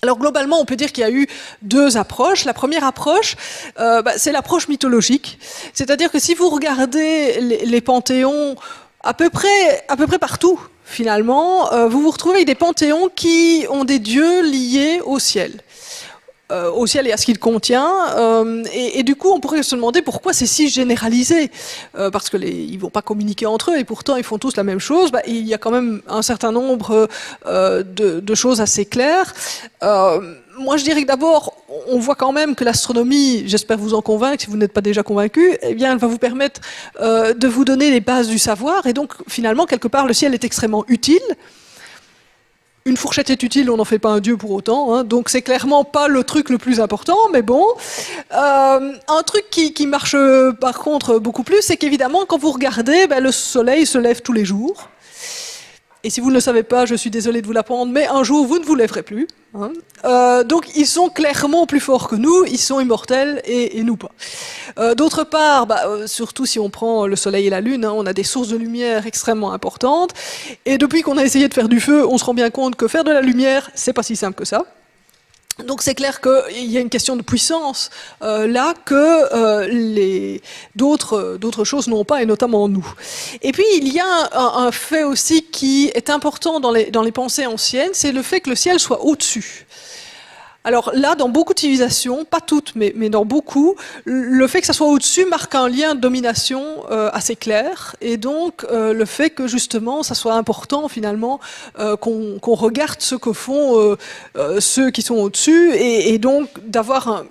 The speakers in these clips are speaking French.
Alors globalement, on peut dire qu'il y a eu deux approches. La première approche, c'est l'approche mythologique. C'est-à-dire que si vous regardez les panthéons à peu près partout, finalement, vous vous retrouvez avec des panthéons qui ont des dieux liés au ciel et à ce qu'il contient. Et du coup, on pourrait se demander pourquoi c'est si généralisé. Parce qu'ils ne vont pas communiquer entre eux et pourtant ils font tous la même chose. Il y a quand même un certain nombre de choses assez claires. Moi, je dirais que d'abord, on voit quand même que l'astronomie, j'espère vous en convaincre, si vous n'êtes pas déjà convaincu, eh bien, elle va vous permettre de vous donner les bases du savoir. Et donc, finalement, quelque part, le ciel est extrêmement utile. Une fourchette est utile, on n'en fait pas un dieu pour autant, hein, donc c'est clairement pas le truc le plus important, mais bon. Un truc qui marche par contre beaucoup plus, c'est qu'évidemment, quand vous regardez, le soleil se lève tous les jours. Et si vous ne le savez pas, je suis désolé de vous l'apprendre, mais un jour, vous ne vous lèverez plus. Hein. Donc, ils sont clairement plus forts que nous, ils sont immortels et nous pas. D'autre part, surtout si on prend le soleil et la lune, hein, on a des sources de lumière extrêmement importantes. Et depuis qu'on a essayé de faire du feu, on se rend bien compte que faire de la lumière, c'est pas si simple que ça. Donc c'est clair qu'il y a une question de puissance là que d'autres choses n'ont pas, et notamment nous. Et puis il y a un fait aussi qui est important dans les pensées anciennes, c'est le fait que le ciel soit au-dessus. Alors là, dans beaucoup de civilisations, pas toutes, mais dans beaucoup, le fait que ça soit au-dessus marque un lien de domination assez clair, et donc le fait que justement, ça soit important finalement qu'on regarde ce que font ceux qui sont au-dessus, et donc d'avoir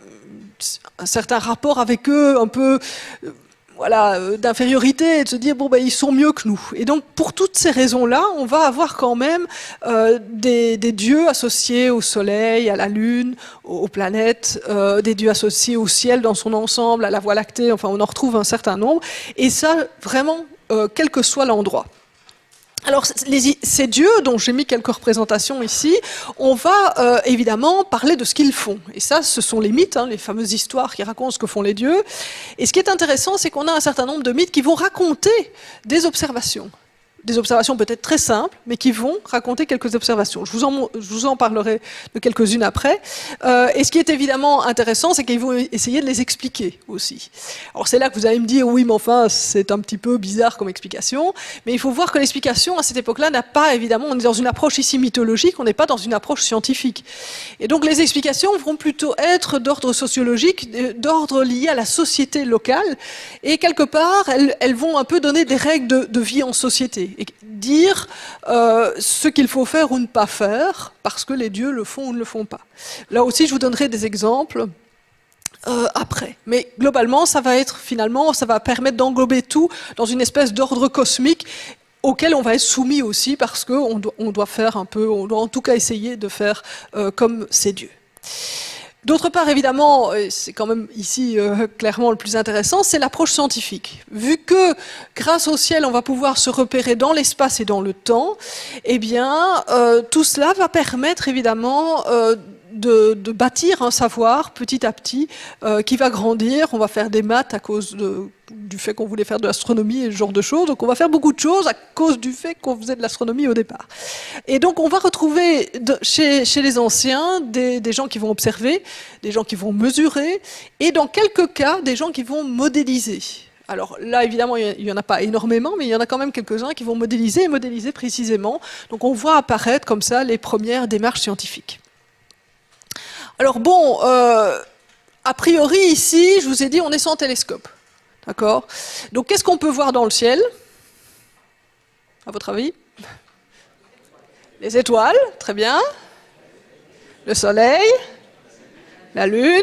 un certain rapport avec eux, un peu d'infériorité, et de se dire ils sont mieux que nous. Et donc pour toutes ces raisons-là, on va avoir quand même des dieux associés au soleil, à la lune, aux planètes, des dieux associés au ciel dans son ensemble, à la Voie lactée, enfin on en retrouve un certain nombre, et ça vraiment quel que soit l'endroit. Alors, ces dieux, dont j'ai mis quelques représentations ici, on va évidemment parler de ce qu'ils font. Et ça, ce sont les mythes, hein, les fameuses histoires qui racontent ce que font les dieux. Et ce qui est intéressant, c'est qu'on a un certain nombre de mythes qui vont raconter des observations. Des observations peut-être très simples, mais qui vont raconter quelques observations. Je vous en parlerai de quelques-unes après. Et ce qui est évidemment intéressant, c'est qu'ils vont essayer de les expliquer aussi. Alors c'est là que vous allez me dire, oui, mais enfin, c'est un petit peu bizarre comme explication. Mais il faut voir que l'explication, à cette époque-là, n'a pas, évidemment, on est dans une approche ici mythologique, on n'est pas dans une approche scientifique. Et donc les explications vont plutôt être d'ordre sociologique, d'ordre lié à la société locale. Et quelque part, elles vont un peu donner des règles de vie en société. Et dire ce qu'il faut faire ou ne pas faire, parce que les dieux le font ou ne le font pas. Là aussi, je vous donnerai des exemples après. Mais globalement, ça va permettre d'englober tout dans une espèce d'ordre cosmique auquel on va être soumis aussi, parce qu'on doit faire un peu, on doit en tout cas essayer de faire comme ces dieux. D'autre part, évidemment, c'est quand même ici clairement le plus intéressant, c'est l'approche scientifique. Vu que, grâce au ciel, on va pouvoir se repérer dans l'espace et dans le temps, eh bien, tout cela va permettre évidemment de bâtir un savoir petit à petit qui va grandir. On va faire des maths à cause du fait qu'on voulait faire de l'astronomie et ce genre de choses. Donc on va faire beaucoup de choses à cause du fait qu'on faisait de l'astronomie au départ. Et donc on va retrouver chez les anciens des gens qui vont observer, des gens qui vont mesurer, et dans quelques cas, des gens qui vont modéliser. Alors là, évidemment, il n'y en a pas énormément, mais il y en a quand même quelques-uns qui vont modéliser et modéliser précisément. Donc on voit apparaître comme ça les premières démarches scientifiques. Alors bon, a priori ici, je vous ai dit, on est sans télescope. D'accord? Donc qu'est-ce qu'on peut voir dans le ciel? À votre avis? Les étoiles, très bien. Le soleil, la lune,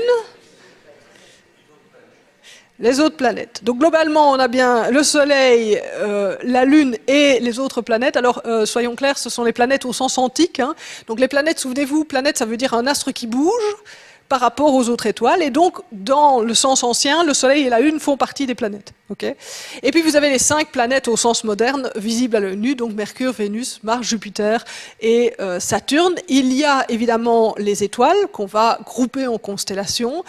les autres planètes. Donc globalement, on a bien le soleil, la lune et les autres planètes. Alors soyons clairs, ce sont les planètes au sens antique. Hein. Donc les planètes, souvenez-vous, planète, ça veut dire un astre qui bouge par rapport aux autres étoiles. Et donc, dans le sens ancien, le soleil et la lune font partie des planètes. Okay, et puis vous avez les 5 planètes au sens moderne, visibles à l'œil nu, donc Mercure, Vénus, Mars, Jupiter et Saturne. Il y a évidemment les étoiles qu'on va grouper en constellations.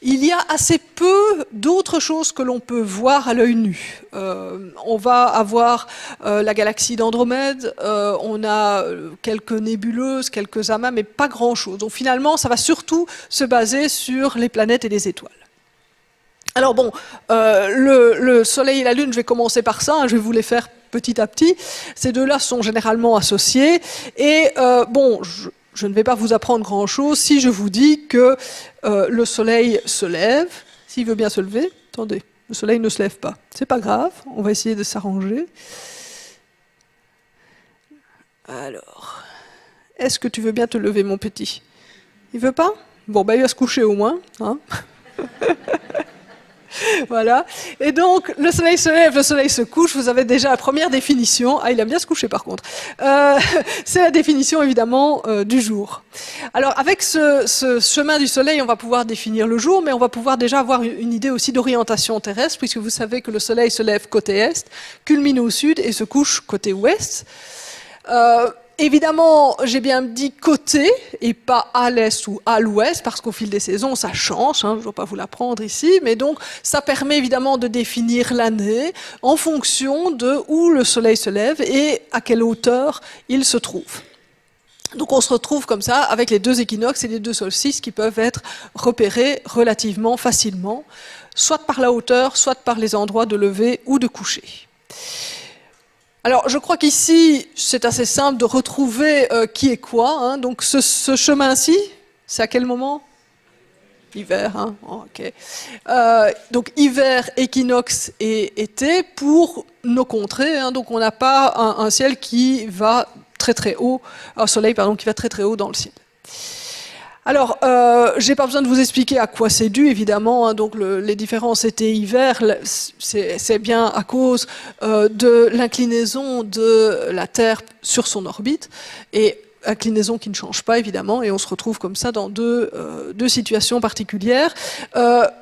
il y a assez peu d'autres choses que l'on peut voir à l'œil nu. On va avoir la galaxie d'Andromède, on a quelques nébuleuses, quelques amas, mais pas grand-chose. Donc finalement, ça va surtout se baser sur les planètes et les étoiles. Alors bon, le Soleil et la Lune, je vais commencer par ça, je vais vous les faire petit à petit. Ces deux-là sont généralement associés. Et bon, je ne vais pas vous apprendre grand-chose si je vous dis que le Soleil se lève. S'il veut bien se lever, attendez, le Soleil ne se lève pas. C'est pas grave, on va essayer de s'arranger. Alors, est-ce que tu veux bien te lever, mon petit? Il veut pas? Bon, bah il va se coucher au moins, hein. Voilà. Et donc, le Soleil se lève, le Soleil se couche. Vous avez déjà la première définition. Ah, il aime bien se coucher par contre. C'est la définition évidemment du jour. Alors, avec ce chemin du Soleil, on va pouvoir définir le jour, mais on va pouvoir déjà avoir une idée aussi d'orientation terrestre, puisque vous savez que le Soleil se lève côté est, culmine au sud et se couche côté ouest. Évidemment, j'ai bien dit côté et pas à l'est ou à l'ouest, parce qu'au fil des saisons, ça change, hein, je ne vais pas vous l'apprendre ici, mais donc ça permet évidemment de définir l'année en fonction de où le Soleil se lève et à quelle hauteur il se trouve. Donc on se retrouve comme ça avec les deux équinoxes et les deux solstices qui peuvent être repérés relativement facilement, soit par la hauteur, soit par les endroits de lever ou de coucher. Alors, je crois qu'ici, c'est assez simple de retrouver qui est quoi. Hein. Donc, ce chemin-ci, c'est à quel moment? Hiver, hein. Oh, ok. Donc, hiver, équinoxe et été pour nos contrées. Hein. Donc, on n'a pas un ciel qui va très très haut, un soleil, pardon, qui va très très haut dans le ciel. Alors, j'ai pas besoin de vous expliquer à quoi c'est dû, évidemment. Hein, donc, les différences été-hiver, c'est bien à cause de l'inclinaison de la Terre sur son orbite, et inclinaison qui ne change pas, évidemment, et on se retrouve comme ça dans deux situations particulières,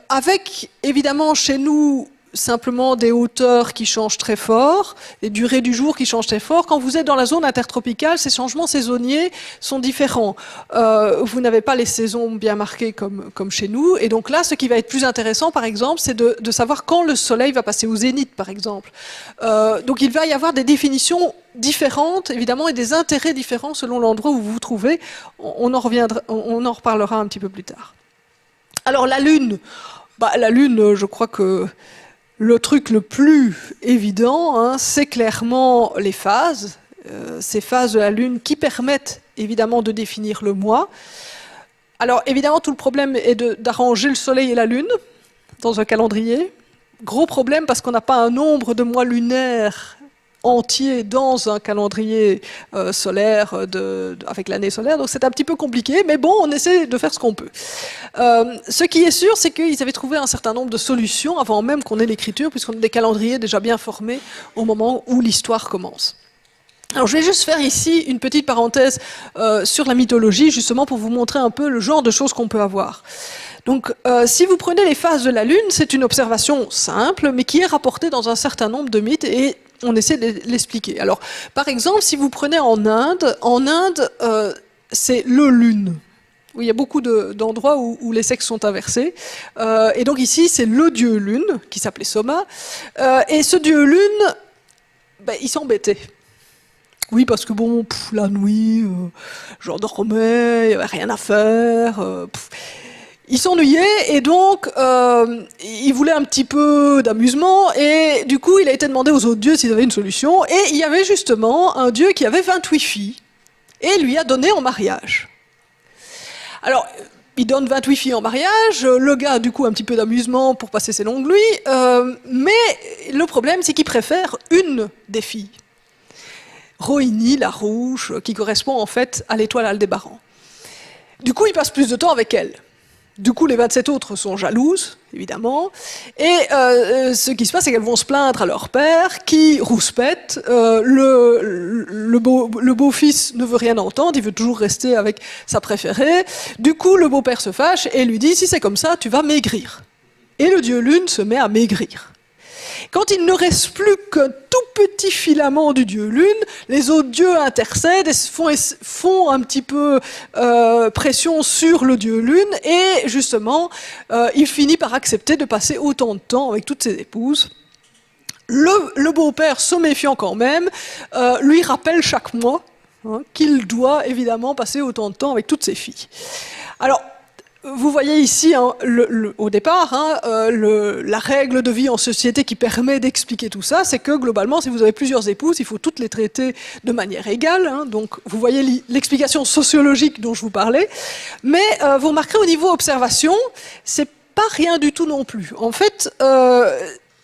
avec, évidemment, chez nous, simplement des hauteurs qui changent très fort, des durées du jour qui changent très fort. Quand vous êtes dans la zone intertropicale, ces changements saisonniers sont différents. Vous n'avez pas les saisons bien marquées comme chez nous. Et donc là, ce qui va être plus intéressant, par exemple, c'est de savoir quand le soleil va passer au zénith, par exemple. Donc il va y avoir des définitions différentes, évidemment, et des intérêts différents selon l'endroit où vous vous trouvez. On en reparlera un petit peu plus tard. Alors la Lune, la Lune, je crois que le truc le plus évident, hein, c'est clairement les phases, ces phases de la Lune qui permettent évidemment de définir le mois. Alors évidemment, tout le problème est d'arranger le Soleil et la Lune dans un calendrier. Gros problème parce qu'on n'a pas un nombre de mois lunaires entier dans un calendrier solaire avec l'année solaire, donc c'est un petit peu compliqué, mais bon, on essaie de faire ce qu'on peut. Ce qui est sûr, c'est qu'ils avaient trouvé un certain nombre de solutions avant même qu'on ait l'écriture, puisqu'on a des calendriers déjà bien formés au moment où l'histoire commence. Alors je vais juste faire ici une petite parenthèse sur la mythologie, justement pour vous montrer un peu le genre de choses qu'on peut avoir. Donc si vous prenez les phases de la Lune, c'est une observation simple, mais qui est rapportée dans un certain nombre de mythes, et on essaie de l'expliquer. Alors, par exemple, si vous prenez en Inde, c'est le Lune. Oui, il y a beaucoup d'endroits où les sexes sont inversés. Et donc ici, c'est le dieu Lune, qui s'appelait Soma. Et ce dieu Lune, il s'embêtait. Oui, parce que bon, la nuit, j'en dormais, il n'y avait rien à faire. Il s'ennuyait et donc il voulait un petit peu d'amusement, et du coup il a été demandé aux autres dieux s'ils avaient une solution, et il y avait justement un dieu qui avait 28 filles et lui a donné en mariage. Alors il donne 28 filles en mariage, le gars a du coup un petit peu d'amusement pour passer ses longues nuits, mais le problème c'est qu'il préfère une des filles, Rohini, la rouge, qui correspond en fait à l'étoile Aldébaran. Du coup il passe plus de temps avec elle. Du coup, les 27 autres sont jalouses, évidemment, et ce qui se passe, c'est qu'elles vont se plaindre à leur père, qui rouspète, le beau-fils ne veut rien entendre, il veut toujours rester avec sa préférée. Du coup, le beau-père se fâche et lui dit « si c'est comme ça, tu vas maigrir ». Et le dieu Lune se met à maigrir. Quand il ne reste plus qu'un tout petit filament du dieu Lune, les autres dieux intercèdent et font un petit peu pression sur le dieu Lune, et justement, il finit par accepter de passer autant de temps avec toutes ses épouses. Le beau-père, se méfiant quand même, lui rappelle chaque mois qu'il doit évidemment passer autant de temps avec toutes ses filles. Alors, vous voyez ici, au départ, la règle de vie en société qui permet d'expliquer tout ça, c'est que globalement, si vous avez plusieurs épouses, il faut toutes les traiter de manière égale. Donc, vous voyez l'explication sociologique dont je vous parlais. Mais vous remarquerez au niveau observation, c'est pas rien du tout non plus. En fait,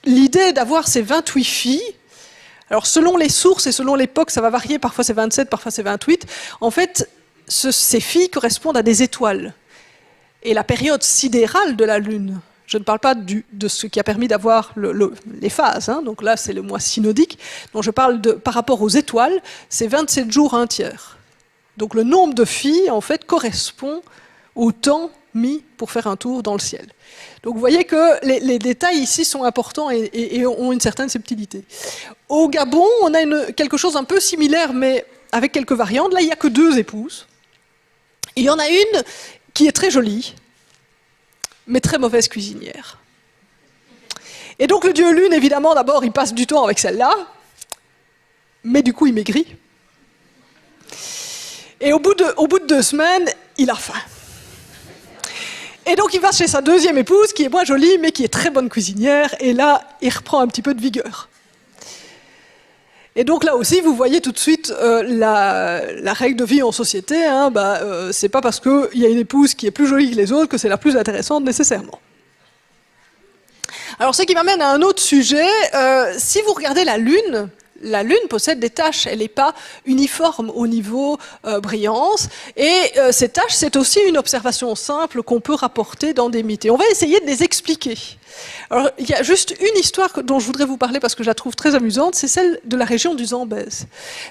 l'idée d'avoir ces 28 filles, alors selon les sources et selon l'époque, ça va varier, parfois c'est 27, parfois c'est 28, en fait, ces filles correspondent à des étoiles. Et la période sidérale de la Lune, je ne parle pas de ce qui a permis d'avoir les phases, donc là c'est le mois synodique, dont je parle par rapport aux étoiles, c'est 27 jours un tiers. Donc le nombre de filles, en fait, correspond au temps mis pour faire un tour dans le ciel. Donc vous voyez que les détails ici sont importants et ont une certaine subtilité. Au Gabon, on a quelque chose un peu similaire, mais avec quelques variantes. Là, il n'y a que 2 épouses. Il y en a une qui est très jolie, mais très mauvaise cuisinière. Et donc le dieu Lune, évidemment, d'abord, il passe du temps avec celle-là, mais du coup, il maigrit. Et au bout de 2 semaines, il a faim. Et donc il va chez sa deuxième épouse, qui est moins jolie, mais qui est très bonne cuisinière, et là, il reprend un petit peu de vigueur. Et donc là aussi, vous voyez tout de suite la règle de vie en société. C'est pas parce qu'il y a une épouse qui est plus jolie que les autres que c'est la plus intéressante nécessairement. Alors ce qui m'amène à un autre sujet. Si vous regardez la Lune possède des taches, elle n'est pas uniforme au niveau brillance, et ces taches, c'est aussi une observation simple qu'on peut rapporter dans des mythes. Et on va essayer de les expliquer. Alors, il y a juste une histoire dont je voudrais vous parler parce que je la trouve très amusante, c'est celle de la région du Zambèze.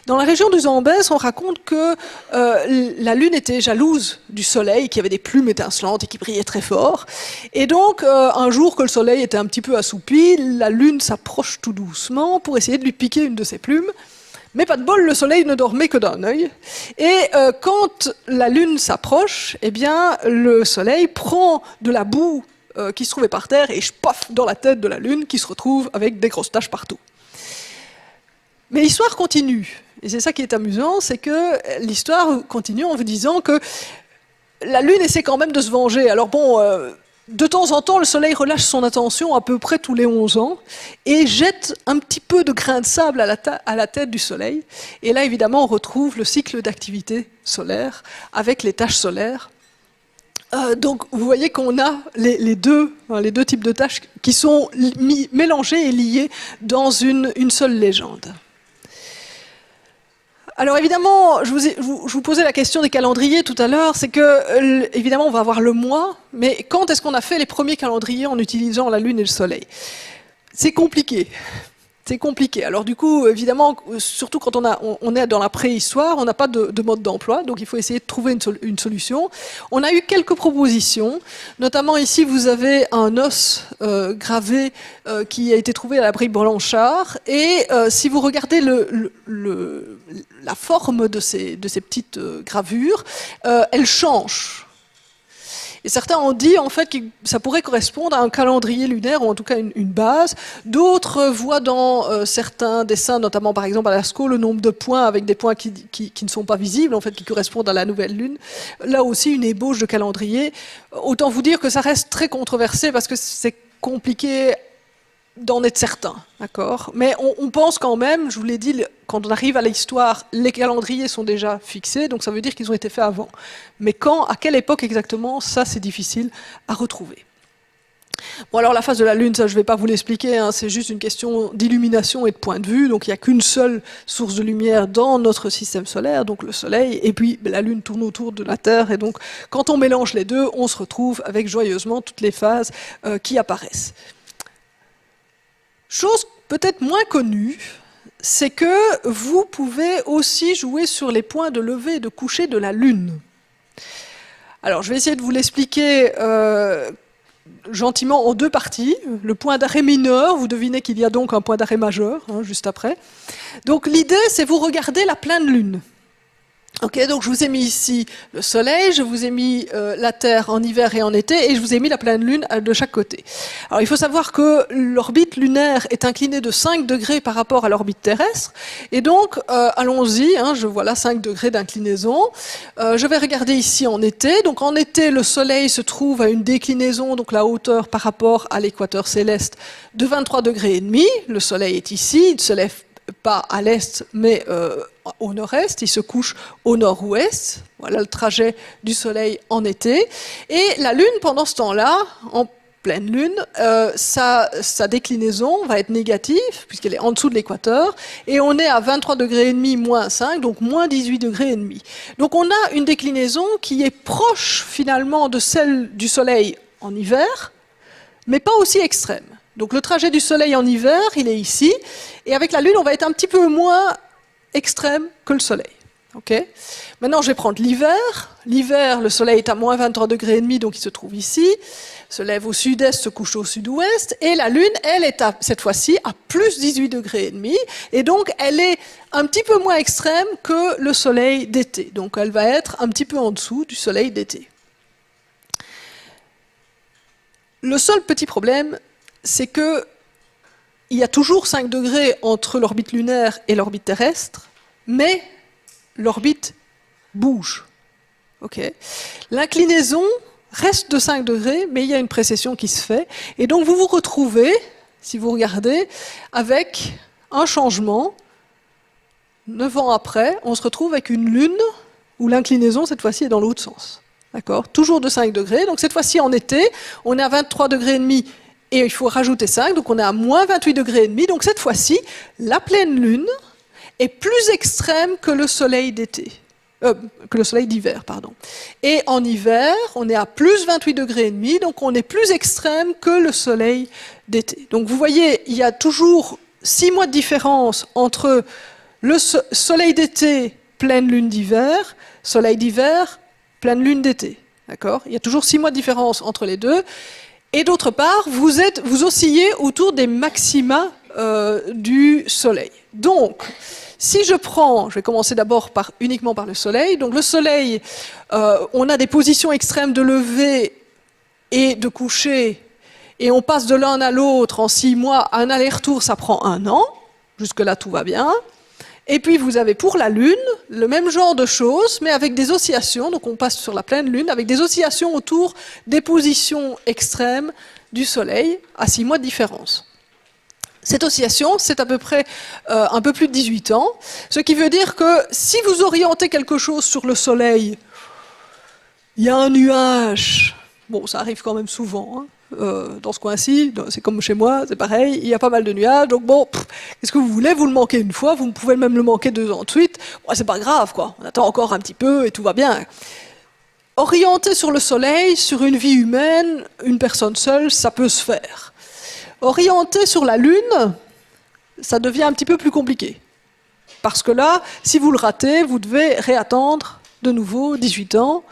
Dans la région du Zambèze, on raconte que la Lune était jalouse du Soleil, qui avait des plumes étincelantes et qui brillait très fort. Et donc, un jour que le Soleil était un petit peu assoupi, la Lune s'approche tout doucement pour essayer de lui piquer une de ses plumes. Mais pas de bol, le Soleil ne dormait que d'un œil. Et quand la Lune s'approche, eh bien, le Soleil prend de la boue qui se trouvait par terre et paf dans la tête de la Lune qui se retrouve avec des grosses taches partout. Mais l'histoire continue. Et c'est ça qui est amusant, c'est que l'histoire continue en vous disant que la Lune essaie quand même de se venger. Alors bon, de temps en temps, le Soleil relâche son attention à peu près tous les 11 ans et jette un petit peu de grains de sable à la tête du Soleil. Et là, évidemment, on retrouve le cycle d'activité solaire avec les taches solaires. Donc, vous voyez qu'on a les deux types de taches qui sont mélangés et liés dans une seule légende. Alors évidemment, je vous posais la question des calendriers tout à l'heure, c'est que, évidemment, on va avoir le mois, mais quand est-ce qu'on a fait les premiers calendriers en utilisant la Lune et le Soleil? C'est compliqué. C'est compliqué. Alors du coup, évidemment, surtout quand on est dans la préhistoire, on n'a pas de mode d'emploi, donc il faut essayer de trouver une solution. On a eu quelques propositions, notamment ici vous avez un os gravé qui a été trouvé à l'abri Blanchard, et si vous regardez la forme de ces petites gravures, elle change. Et certains ont dit en fait que ça pourrait correspondre à un calendrier lunaire, ou en tout cas une base. D'autres voient dans certains dessins, notamment par exemple à Lascaux, le nombre de points avec des points qui ne sont pas visibles, en fait, qui correspondent à la nouvelle lune. Là aussi, une ébauche de calendrier. Autant vous dire que ça reste très controversé parce que c'est compliqué d'en être certain, d'accord? Mais on pense quand même, je vous l'ai dit, quand on arrive à l'histoire, les calendriers sont déjà fixés, donc ça veut dire qu'ils ont été faits avant. Mais quand, à quelle époque exactement, ça c'est difficile à retrouver. Bon alors la phase de la Lune, ça je ne vais pas vous l'expliquer, hein, c'est juste une question d'illumination et de point de vue, donc il n'y a qu'une seule source de lumière dans notre système solaire, donc le Soleil, et puis la Lune tourne autour de la Terre, et donc quand on mélange les deux, on se retrouve avec joyeusement toutes les phases qui apparaissent. Chose peut-être moins connue, c'est que vous pouvez aussi jouer sur les points de lever et de coucher de la Lune. Alors, je vais essayer de vous l'expliquer gentiment en deux parties. Le point d'arrêt mineur, vous devinez qu'il y a donc un point d'arrêt majeur, hein, juste après. Donc l'idée, c'est vous regardez la pleine lune. Ok, donc je vous ai mis ici le soleil, je vous ai mis la Terre en hiver et en été, et je vous ai mis la pleine lune de chaque côté. Alors il faut savoir que l'orbite lunaire est inclinée de 5 degrés par rapport à l'orbite terrestre, et donc allons-y, hein, je vois là 5 degrés d'inclinaison. Je vais regarder ici en été, donc en été le soleil se trouve à une déclinaison, donc la hauteur par rapport à l'équateur céleste, de 23 degrés et demi. Le soleil est ici, il ne se lève pas à l'est, mais au nord-est, il se couche au nord-ouest. Voilà le trajet du soleil en été. Et la Lune, pendant ce temps-là, en pleine Lune, sa déclinaison va être négative, puisqu'elle est en dessous de l'équateur, et on est à 23 degrés et demi, moins 5, donc moins 18 degrés et demi. Donc on a une déclinaison qui est proche, finalement, de celle du soleil en hiver, mais pas aussi extrême. Donc le trajet du soleil en hiver, il est ici, et avec la Lune, on va être un petit peu moins extrême que le soleil. Okay. Maintenant, je vais prendre l'hiver. L'hiver, le soleil est à moins 23 degrés et demi, donc il se trouve ici, se lève au sud-est, se couche au sud-ouest, et la Lune, elle est cette fois-ci à plus 18 degrés et demi, et donc elle est un petit peu moins extrême que le soleil d'été. Donc elle va être un petit peu en dessous du soleil d'été. Le seul petit problème, c'est que il y a toujours 5 degrés entre l'orbite lunaire et l'orbite terrestre, mais l'orbite bouge. Okay. L'inclinaison reste de 5 degrés, mais il y a une précession qui se fait. Et donc vous vous retrouvez, si vous regardez, avec un changement. 9 ans après, on se retrouve avec une lune où l'inclinaison, cette fois-ci, est dans l'autre sens. D'accord ? Toujours de 5 degrés. Donc cette fois-ci, en été, on est à 23 degrés et demi, et il faut rajouter 5, donc on est à moins 28 degrés et demi. Donc cette fois-ci, la pleine lune est plus extrême que le soleil d'été. Que le soleil d'hiver, pardon. Et en hiver, on est à plus 28 degrés et demi, donc on est plus extrême que le soleil d'été. Donc vous voyez, il y a toujours 6 mois de différence entre le soleil d'été, pleine lune d'hiver, soleil d'hiver, pleine lune d'été. D'accord ? Il y a toujours 6 mois de différence entre les deux. Et d'autre part, vous oscillez autour des maxima du soleil. Donc, si je vais commencer d'abord uniquement par le soleil. Donc le soleil, on a des positions extrêmes de lever et de coucher, et on passe de l'un à l'autre en 6 mois. Un aller-retour, ça prend 1 an. Jusque-là, tout va bien. Et puis vous avez pour la Lune le même genre de choses, mais avec des oscillations. Donc on passe sur la pleine Lune avec des oscillations autour des positions extrêmes du Soleil à 6 mois de différence. Cette oscillation, c'est à peu près un peu plus de 18 ans, ce qui veut dire que si vous orientez quelque chose sur le Soleil, il y a un nuage. Bon, ça arrive quand même souvent, hein. Dans ce coin-ci, c'est comme chez moi, c'est pareil, il y a pas mal de nuages, donc bon, qu'est-ce que vous voulez, vous le manquez une fois, vous pouvez même le manquer 2 ans de suite, bon, c'est pas grave, quoi. On attend encore un petit peu et tout va bien. Orienter sur le soleil, sur une vie humaine, une personne seule, ça peut se faire. Orienter sur la Lune, ça devient un petit peu plus compliqué. Parce que là, si vous le ratez, vous devez réattendre de nouveau 18 ans.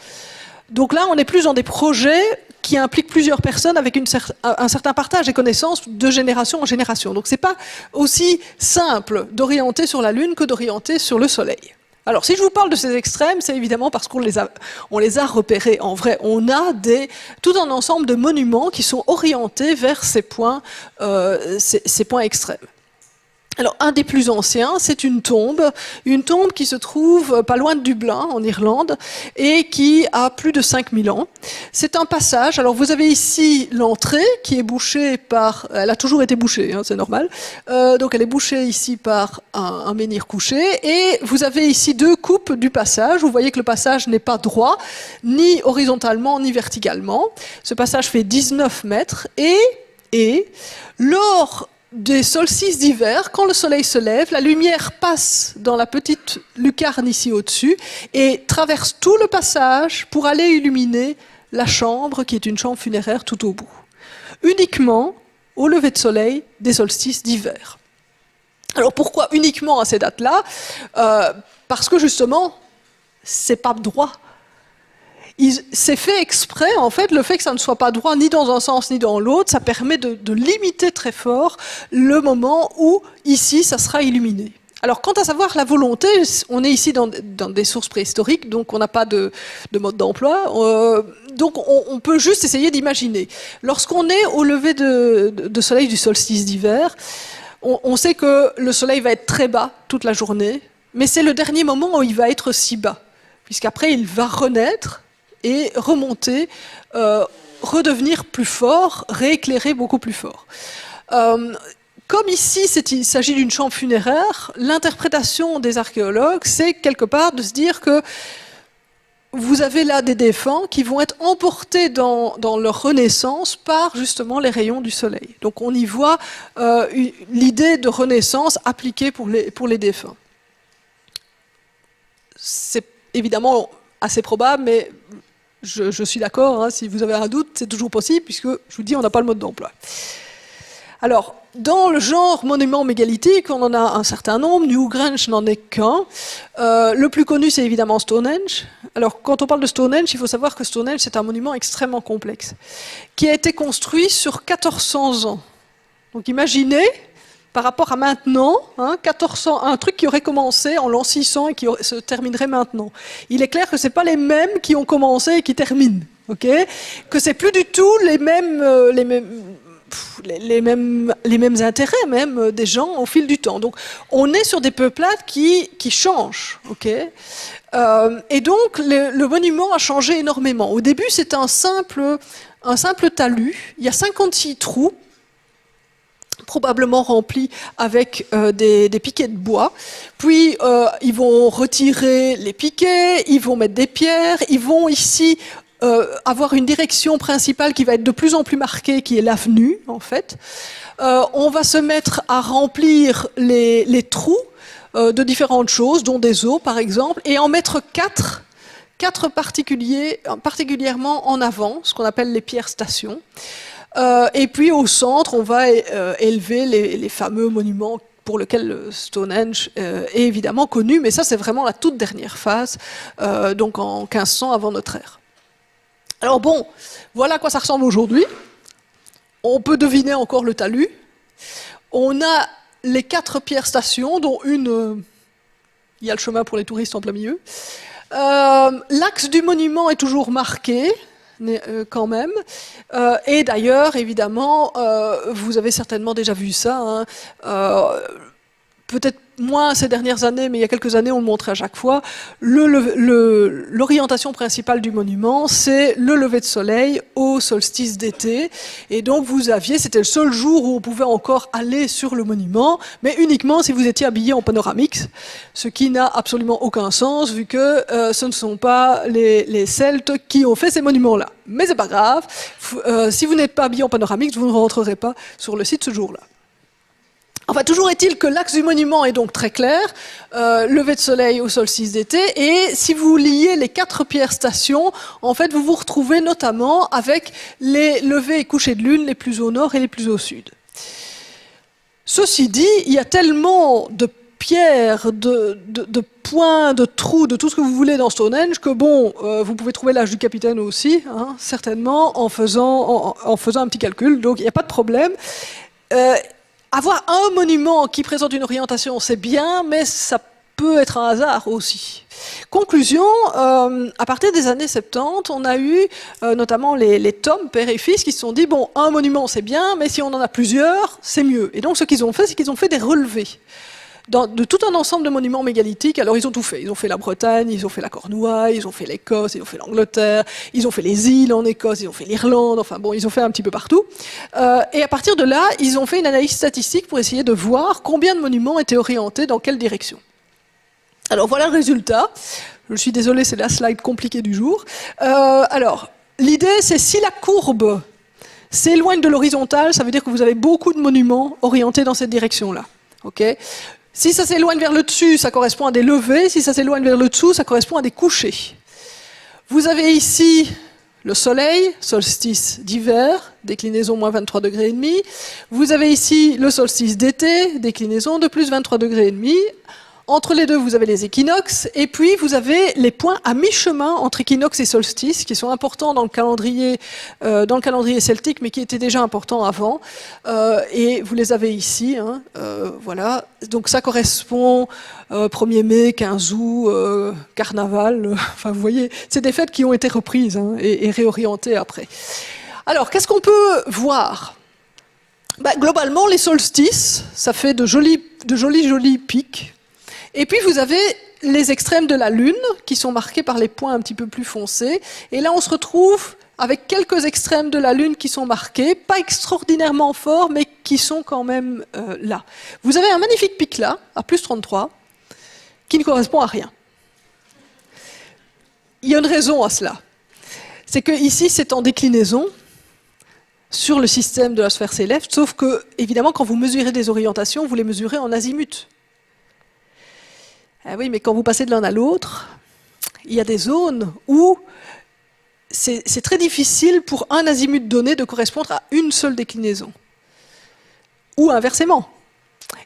Donc là, on est plus dans des projets qui impliquent plusieurs personnes avec un certain partage des connaissances de génération en génération. Donc c'est pas aussi simple d'orienter sur la Lune que d'orienter sur le Soleil. Alors si je vous parle de ces extrêmes, c'est évidemment parce qu'on les a repérés. En vrai, on a tout un ensemble de monuments qui sont orientés vers ces points extrêmes. Alors, un des plus anciens, c'est une tombe qui se trouve pas loin de Dublin, en Irlande, et qui a plus de 5000 ans. C'est un passage, alors vous avez ici l'entrée, qui est bouchée par... Elle a toujours été bouchée, hein, c'est normal. Donc elle est bouchée ici par un menhir couché, et vous avez ici 2 coupes du passage. Vous voyez que le passage n'est pas droit, ni horizontalement, ni verticalement. Ce passage fait 19 mètres, et lors des solstices d'hiver, quand le soleil se lève, la lumière passe dans la petite lucarne ici au-dessus et traverse tout le passage pour aller illuminer la chambre, qui est une chambre funéraire tout au bout. Uniquement au lever de soleil des solstices d'hiver. Alors pourquoi uniquement à ces dates-là ? Parce que justement, c'est pas droit. c'est fait exprès, en fait, le fait que ça ne soit pas droit ni dans un sens ni dans l'autre, ça permet de limiter très fort le moment où, ici, ça sera illuminé. Alors, quant à savoir la volonté, on est ici dans des sources préhistoriques, donc on n'a pas de mode d'emploi, donc on peut juste essayer d'imaginer. Lorsqu'on est au lever de soleil du solstice d'hiver, on sait que le soleil va être très bas toute la journée, mais c'est le dernier moment où il va être si bas, puisqu'après il va renaître et remonter, redevenir plus fort, rééclairer beaucoup plus fort. Comme ici, il s'agit d'une chambre funéraire, l'interprétation des archéologues, c'est quelque part de se dire que vous avez là des défunts qui vont être emportés dans leur renaissance par justement les rayons du soleil. Donc on y voit l'idée de renaissance appliquée pour les défunts. C'est évidemment assez probable, mais je suis d'accord, hein, si vous avez un doute, c'est toujours possible, puisque je vous dis, on n'a pas le mode d'emploi. Alors, dans le genre monument mégalithique, on en a un certain nombre. Newgrange n'en est qu'un. Le plus connu, c'est évidemment Stonehenge. Alors, quand on parle de Stonehenge, il faut savoir que Stonehenge, c'est un monument extrêmement complexe, qui a été construit sur 1400 ans. Donc, imaginez, par rapport à maintenant, hein, 1400, un truc qui aurait commencé en l'an 600 et qui se terminerait maintenant. Il est clair que ce n'est pas les mêmes qui ont commencé et qui terminent. Okay, que c'est plus du tout les mêmes intérêts même des gens au fil du temps. Donc on est sur des peuplades qui changent. Okay, et donc le monument a changé énormément. Au début c'est un simple talus, il y a 56 trous, probablement remplis avec des piquets de bois. Puis ils vont retirer les piquets, ils vont mettre des pierres, ils vont ici avoir une direction principale qui va être de plus en plus marquée, qui est l'avenue, en fait. On va se mettre à remplir les trous de différentes choses, dont des eaux, par exemple, et en mettre quatre particulièrement en avant, ce qu'on appelle les pierres stations. Et puis au centre, on va élever les fameux monuments pour lequel Stonehenge est évidemment connu, mais ça c'est vraiment la toute dernière phase, donc en 1500 avant notre ère. Alors bon, voilà à quoi ça ressemble aujourd'hui. On peut deviner encore le talus. On a les 4 pierres stations, dont une, il y a le chemin pour les touristes en plein milieu. L'axe du monument est toujours marqué, quand même. Et d'ailleurs, évidemment, vous avez certainement déjà vu ça, hein, peut-être moins ces dernières années, mais il y a quelques années, on le montrait à chaque fois. L'orientation principale du monument, c'est le lever de soleil au solstice d'été. Et donc, c'était le seul jour où on pouvait encore aller sur le monument, mais uniquement si vous étiez habillé en panoramix, ce qui n'a absolument aucun sens, vu que ce ne sont pas les Celtes qui ont fait ces monuments-là. Mais c'est pas grave, si vous n'êtes pas habillé en panoramix, vous ne rentrerez pas sur le site ce jour-là. Enfin, toujours est-il que l'axe du monument est donc très clair, lever de soleil au solstice d'été, et si vous liez les 4 pierres stations, en fait, vous vous retrouvez notamment avec les levées et couchers de lune les plus au nord et les plus au sud. Ceci dit, il y a tellement de pierres, de points, de trous, de tout ce que vous voulez dans Stonehenge, que bon, vous pouvez trouver l'âge du capitaine aussi, hein, certainement, en faisant un petit calcul, donc il n'y a pas de problème. Avoir un monument qui présente une orientation, c'est bien, mais ça peut être un hasard aussi. Conclusion, à partir des années 70, on a eu notamment les Thom, père et fils, qui se sont dit, bon, un monument c'est bien, mais si on en a plusieurs, c'est mieux. Et donc ce qu'ils ont fait, c'est qu'ils ont fait des relevés. De tout un ensemble de monuments mégalithiques, alors ils ont tout fait. Ils ont fait la Bretagne, ils ont fait la Cornouaille, ils ont fait l'Écosse, ils ont fait l'Angleterre, ils ont fait les îles en Écosse, ils ont fait l'Irlande, enfin bon, ils ont fait un petit peu partout. Et à partir de là, ils ont fait une analyse statistique pour essayer de voir combien de monuments étaient orientés dans quelle direction. Alors voilà le résultat. Je suis désolée, c'est la slide compliquée du jour. Alors, l'idée, c'est si la courbe s'éloigne de l'horizontale, ça veut dire que vous avez beaucoup de monuments orientés dans cette direction-là. Okay ? Si ça s'éloigne vers le dessus, ça correspond à des levées. Si ça s'éloigne vers le dessous, ça correspond à des couchers. Vous avez ici le soleil, solstice d'hiver, déclinaison moins 23 degrés et demi. Vous avez ici le solstice d'été, déclinaison de plus 23 degrés et demi. Entre les deux, vous avez les équinoxes, et puis vous avez les points à mi-chemin entre équinoxe et solstice, qui sont importants dans le calendrier celtique, mais qui étaient déjà importants avant. Et vous les avez ici, hein, voilà. Donc ça correspond 1er mai, 15 août, carnaval. Enfin, vous voyez, c'est des fêtes qui ont été reprises hein, et réorientées après. Alors, qu'est-ce qu'on peut voir? Globalement, les solstices, ça fait de jolis pics. Et puis vous avez les extrêmes de la Lune, qui sont marqués par les points un petit peu plus foncés. Et là, on se retrouve avec quelques extrêmes de la Lune qui sont marqués, pas extraordinairement forts, mais qui sont quand même là. Vous avez un magnifique pic là, à plus 33, qui ne correspond à rien. Il y a une raison à cela. C'est que ici, c'est en déclinaison sur le système de la sphère céleste, sauf que, évidemment, quand vous mesurez des orientations, vous les mesurez en azimut. Ah oui, mais quand vous passez de l'un à l'autre, il y a des zones où c'est très difficile pour un azimut donné de correspondre à une seule déclinaison. Ou inversement.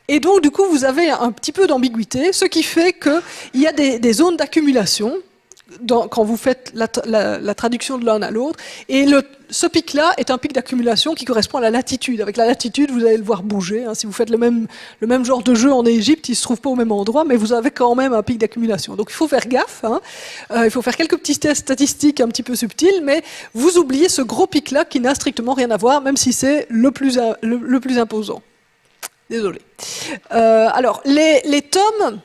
Et donc, du coup, vous avez un petit peu d'ambiguïté, ce qui fait qu'il y a des zones d'accumulation quand vous faites la traduction de l'un à l'autre. Et ce pic-là est un pic d'accumulation qui correspond à la latitude. Avec la latitude, vous allez le voir bouger. Hein. Si vous faites le même genre de jeu en Égypte, il ne se trouve pas au même endroit, mais vous avez quand même un pic d'accumulation. Donc il faut faire gaffe. Hein. Il faut faire quelques petits tests statistiques un petit peu subtils, mais vous oubliez ce gros pic-là qui n'a strictement rien à voir, même si c'est le plus imposant. Désolé. Alors, les tomes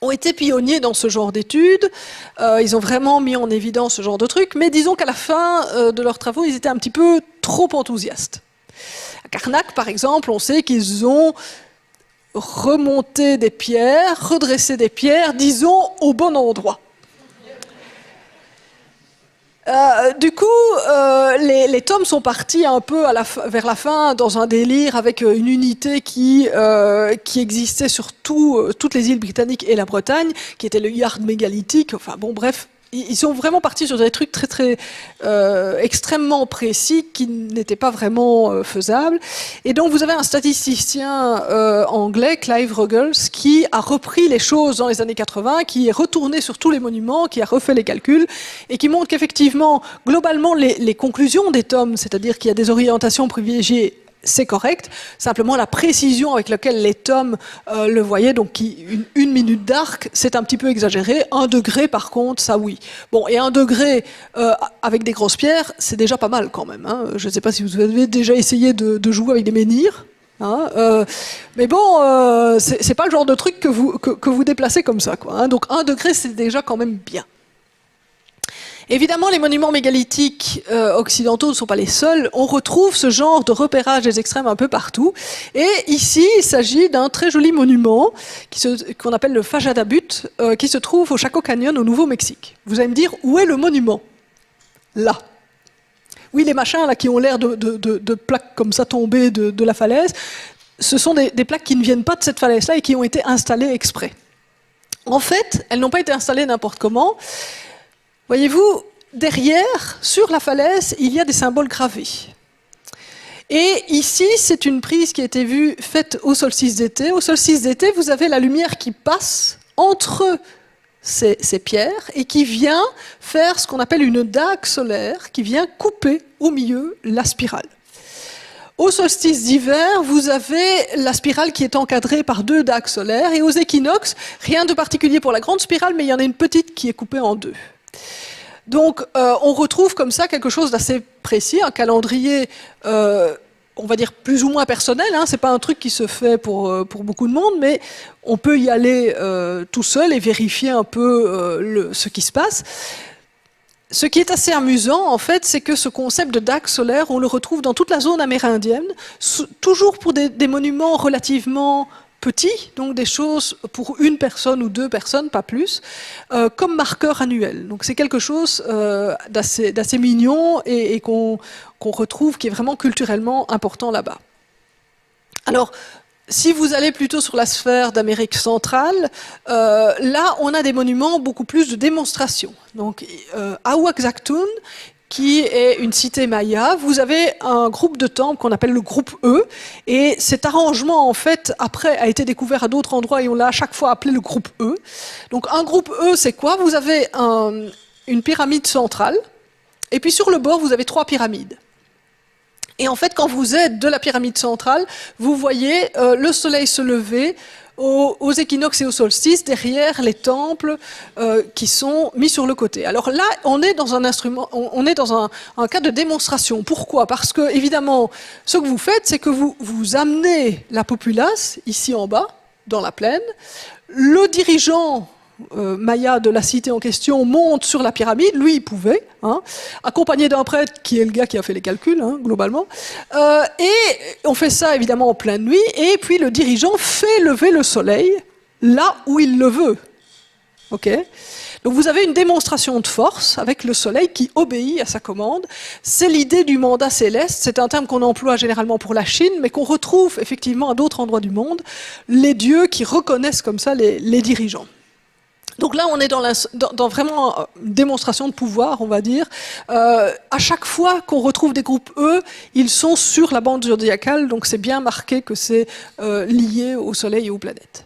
ont été pionniers dans ce genre d'études. Ils ont vraiment mis en évidence ce genre de trucs, mais disons qu'à la fin de leurs travaux, ils étaient un petit peu trop enthousiastes. À Karnak, par exemple, on sait qu'ils ont remonté des pierres, redressé des pierres, disons, au bon endroit. Du coup, les tomes sont partis un peu vers la fin dans un délire avec une unité qui existait sur toutes les îles britanniques et la Bretagne, qui était le yard mégalithique. Enfin bon, bref, ils sont vraiment partis sur des trucs très extrêmement précis qui n'étaient pas vraiment faisables. Et donc vous avez un statisticien anglais, Clive Ruggles, qui a repris les choses dans les années 80, qui est retourné sur tous les monuments, qui a refait les calculs et qui montre qu'effectivement, globalement, les conclusions des tomes, c'est-à-dire qu'il y a des orientations privilégiées, c'est correct. Simplement, la précision avec laquelle les tomes le voyaient, donc une minute d'arc, c'est un petit peu exagéré. 1 degré, par contre, ça oui. Bon, et 1 degré avec des grosses pierres, c'est déjà pas mal quand même. Hein. Je ne sais pas si vous avez déjà essayé de jouer avec des menhirs. Hein, mais bon, c'est pas le genre de truc que vous déplacez comme ça, quoi. Hein. Donc 1 degré, c'est déjà quand même bien. Évidemment, les monuments mégalithiques occidentaux ne sont pas les seuls. On retrouve ce genre de repérage des extrêmes un peu partout. Et ici, il s'agit d'un très joli monument qu'on appelle le Fajada Butte, qui se trouve au Chaco Canyon au Nouveau-Mexique. Vous allez me dire, où est le monument? Là. Oui, les machins là qui ont l'air de plaques comme ça tombées de la falaise, ce sont des plaques qui ne viennent pas de cette falaise-là et qui ont été installées exprès. En fait, elles n'ont pas été installées n'importe comment. Voyez-vous, derrière, sur la falaise, il y a des symboles gravés. Et ici, c'est une prise qui a été faite au solstice d'été. Au solstice d'été, vous avez la lumière qui passe entre ces pierres et qui vient faire ce qu'on appelle une dague solaire, qui vient couper au milieu la spirale. Au solstice d'hiver, vous avez la spirale qui est encadrée par 2 dagues solaires. Et aux équinoxes, rien de particulier pour la grande spirale, mais il y en a une petite qui est coupée en 2. Donc, on retrouve comme ça quelque chose d'assez précis, un calendrier, on va dire plus ou moins personnel. Hein, c'est pas un truc qui se fait pour beaucoup de monde, mais on peut y aller tout seul et vérifier un peu ce qui se passe. Ce qui est assez amusant, en fait, c'est que ce concept de dague solaire, on le retrouve dans toute la zone amérindienne, toujours pour des monuments relativement petits, donc des choses pour 1 personne ou 2 personnes, pas plus, comme marqueur annuel. Donc c'est quelque chose d'assez mignon et qu'on retrouve, qui est vraiment culturellement important là-bas. Alors, si vous allez plutôt sur la sphère d'Amérique centrale, là, on a des monuments beaucoup plus de démonstration. Donc, à Ouaxactún, qui est une cité maya, vous avez un groupe de temples qu'on appelle le groupe E, et cet arrangement, en fait, après, a été découvert à d'autres endroits, et on l'a à chaque fois appelé le groupe E. Donc un groupe E, c'est quoi? Vous avez une pyramide centrale, et puis sur le bord, vous avez 3 pyramides. Et en fait, quand vous êtes de la pyramide centrale, vous voyez le soleil se lever aux équinoxes et aux solstices, derrière les temples qui sont mis sur le côté. Alors là, on est dans un cas de démonstration. Pourquoi? Parce que, évidemment, ce que vous faites, c'est que vous amenez la populace, ici en bas, dans la plaine, le dirigeant Maya de la cité en question monte sur la pyramide, lui il pouvait, accompagné d'un prêtre qui est le gars qui a fait les calculs, globalement, et on fait ça évidemment en pleine nuit, et puis le dirigeant fait lever le soleil là où il le veut. Okay. Donc vous avez une démonstration de force avec le soleil qui obéit à sa commande. C'est l'idée du mandat céleste, c'est un terme qu'on emploie généralement pour la Chine, mais qu'on retrouve effectivement à d'autres endroits du monde, les dieux qui reconnaissent comme ça les dirigeants. Donc là, on est dans vraiment une démonstration de pouvoir, on va dire. À chaque fois qu'on retrouve des groupes E, ils sont sur la bande zodiacale, donc c'est bien marqué que c'est lié au Soleil et aux planètes.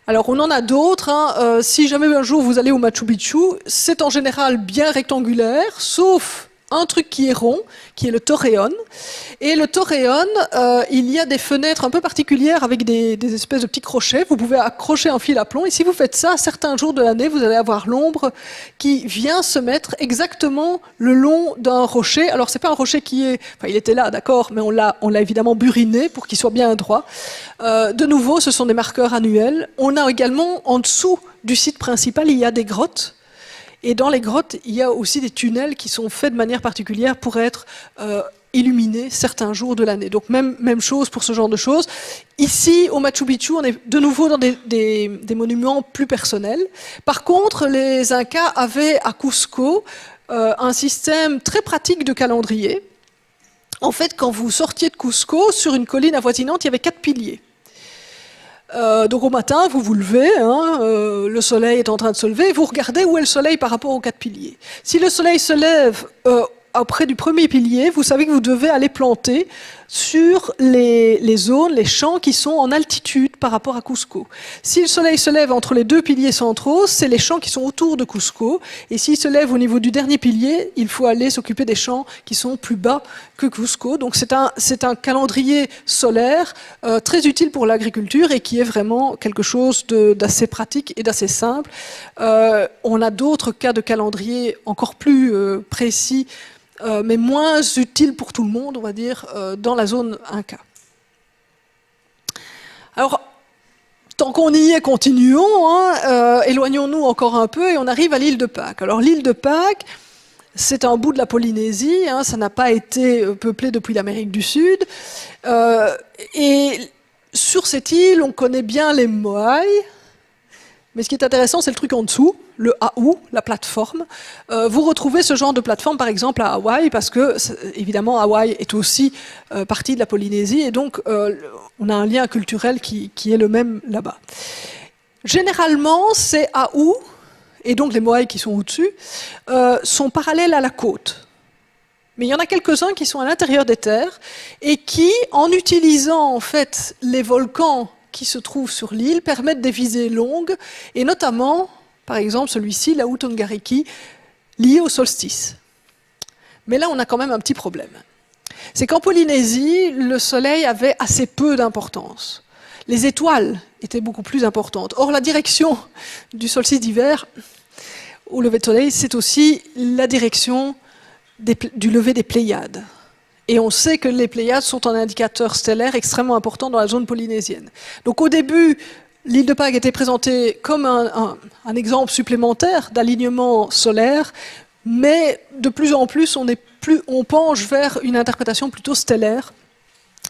Alors on en a d'autres. Si jamais un jour vous allez au Machu Picchu, c'est en général bien rectangulaire, sauf un truc qui est rond, qui est le torreón. Et le torreón, il y a des fenêtres un peu particulières avec des espèces de petits crochets. Vous pouvez accrocher un fil à plomb. Et si vous faites ça, certains jours de l'année, vous allez avoir l'ombre qui vient se mettre exactement le long d'un rocher. Alors, c'est pas un rocher qui est... Enfin, il était là, d'accord, mais on l'a évidemment buriné pour qu'il soit bien droit. De nouveau, ce sont des marqueurs annuels. On a également, en dessous du site principal, il y a des grottes. Et dans les grottes, il y a aussi des tunnels qui sont faits de manière particulière pour être illuminés certains jours de l'année. Donc même chose pour ce genre de choses. Ici, au Machu Picchu, on est de nouveau dans des monuments plus personnels. Par contre, les Incas avaient à Cusco un système très pratique de calendrier. En fait, quand vous sortiez de Cusco, sur une colline avoisinante, il y avait 4 piliers. Donc au matin, vous vous levez, le soleil est en train de se lever, vous regardez où est le soleil par rapport aux 4 piliers. Si le soleil se lève auprès du premier pilier, vous savez que vous devez aller planter sur les zones, les champs qui sont en altitude par rapport à Cusco. Si le soleil se lève entre les 2 piliers centraux, c'est les champs qui sont autour de Cusco. Et s'il se lève au niveau du dernier pilier, il faut aller s'occuper des champs qui sont plus bas que Cusco. Donc c'est un calendrier solaire très utile pour l'agriculture et qui est vraiment quelque chose d'assez pratique et d'assez simple. On a d'autres cas de calendrier encore plus précis, mais moins utile pour tout le monde, on va dire, dans la zone Inca. Alors, tant qu'on y est, continuons, éloignons-nous encore un peu et on arrive à l'île de Pâques. Alors l'île de Pâques, c'est un bout de la Polynésie, ça n'a pas été peuplé depuis l'Amérique du Sud, et sur cette île, on connaît bien les Moai. Mais ce qui est intéressant, c'est le truc en dessous, le AU, la plateforme. Vous retrouvez ce genre de plateforme, par exemple, à Hawaï, parce que, évidemment, Hawaï est aussi partie de la Polynésie, et donc on a un lien culturel qui est le même là-bas. Généralement, ces AU, et donc les Moai qui sont au-dessus, sont parallèles à la côte. Mais il y en a quelques-uns qui sont à l'intérieur des terres, et qui, en utilisant, en fait, les volcans qui se trouvent sur l'île, permettent des visées longues, et notamment, par exemple, celui-ci, la Utongariki, lié au solstice. Mais là, on a quand même un petit problème. C'est qu'en Polynésie, le soleil avait assez peu d'importance. Les étoiles étaient beaucoup plus importantes. Or, la direction du solstice d'hiver, au lever de soleil, c'est aussi la direction du lever des Pléiades. Et on sait que les Pléiades sont un indicateur stellaire extrêmement important dans la zone polynésienne. Donc au début, l'île de Pâques était présentée comme un exemple supplémentaire d'alignement solaire, mais de plus en plus, on penche vers une interprétation plutôt stellaire.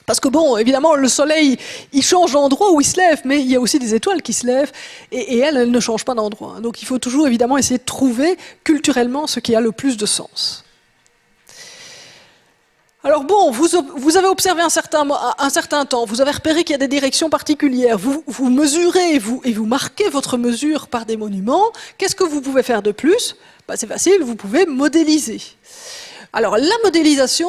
Parce que bon, évidemment, le soleil, il change d'endroit où il se lève, mais il y a aussi des étoiles qui se lèvent, et elles ne changent pas d'endroit. Donc il faut toujours évidemment essayer de trouver culturellement ce qui a le plus de sens. Alors bon, vous avez observé un certain temps, vous avez repéré qu'il y a des directions particulières, vous mesurez et vous marquez votre mesure par des monuments. Qu'est-ce que vous pouvez faire de plus? C'est facile, vous pouvez modéliser. Alors la modélisation,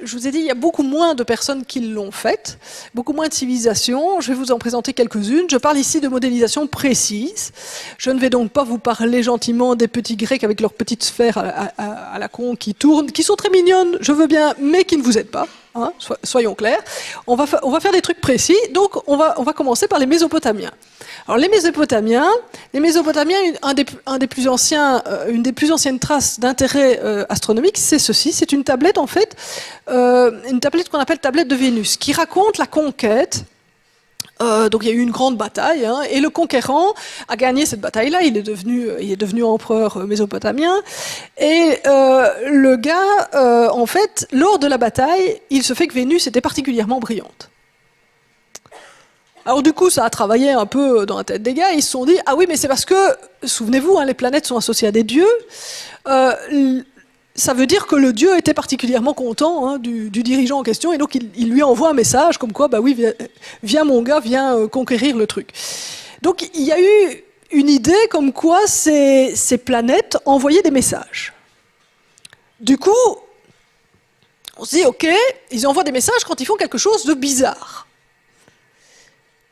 je vous ai dit, il y a beaucoup moins de personnes qui l'ont faite, beaucoup moins de civilisations. Je vais vous en présenter quelques-unes. Je parle ici de modélisation précise. Je ne vais donc pas vous parler gentiment des petits Grecs avec leurs petites sphères à la con qui tournent, qui sont très mignonnes, je veux bien, mais qui ne vous aident pas. Hein, soyons clairs. On va faire des trucs précis. Donc on va commencer par les Mésopotamiens. Alors les Mésopotamiens, une des plus anciennes traces d'intérêt astronomique, c'est ceci. C'est une tablette en fait, une tablette qu'on appelle tablette de Vénus, qui raconte la conquête. Donc il y a eu une grande bataille, hein, et le conquérant a gagné cette bataille-là. Il est devenu empereur mésopotamien. Et le gars, en fait, lors de la bataille, il se fait que Vénus était particulièrement brillante. Alors du coup, ça a travaillé un peu dans la tête des gars. Ils se sont dit, ah oui, mais c'est parce que, souvenez-vous, hein, les planètes sont associées à des dieux. Ça veut dire que le dieu était particulièrement content, hein, du dirigeant en question, et donc il lui envoie un message comme quoi, bah oui, viens mon gars, viens conquérir le truc. Donc il y a eu une idée comme quoi ces planètes envoyaient des messages. Du coup, on se dit, ok, ils envoient des messages quand ils font quelque chose de bizarre.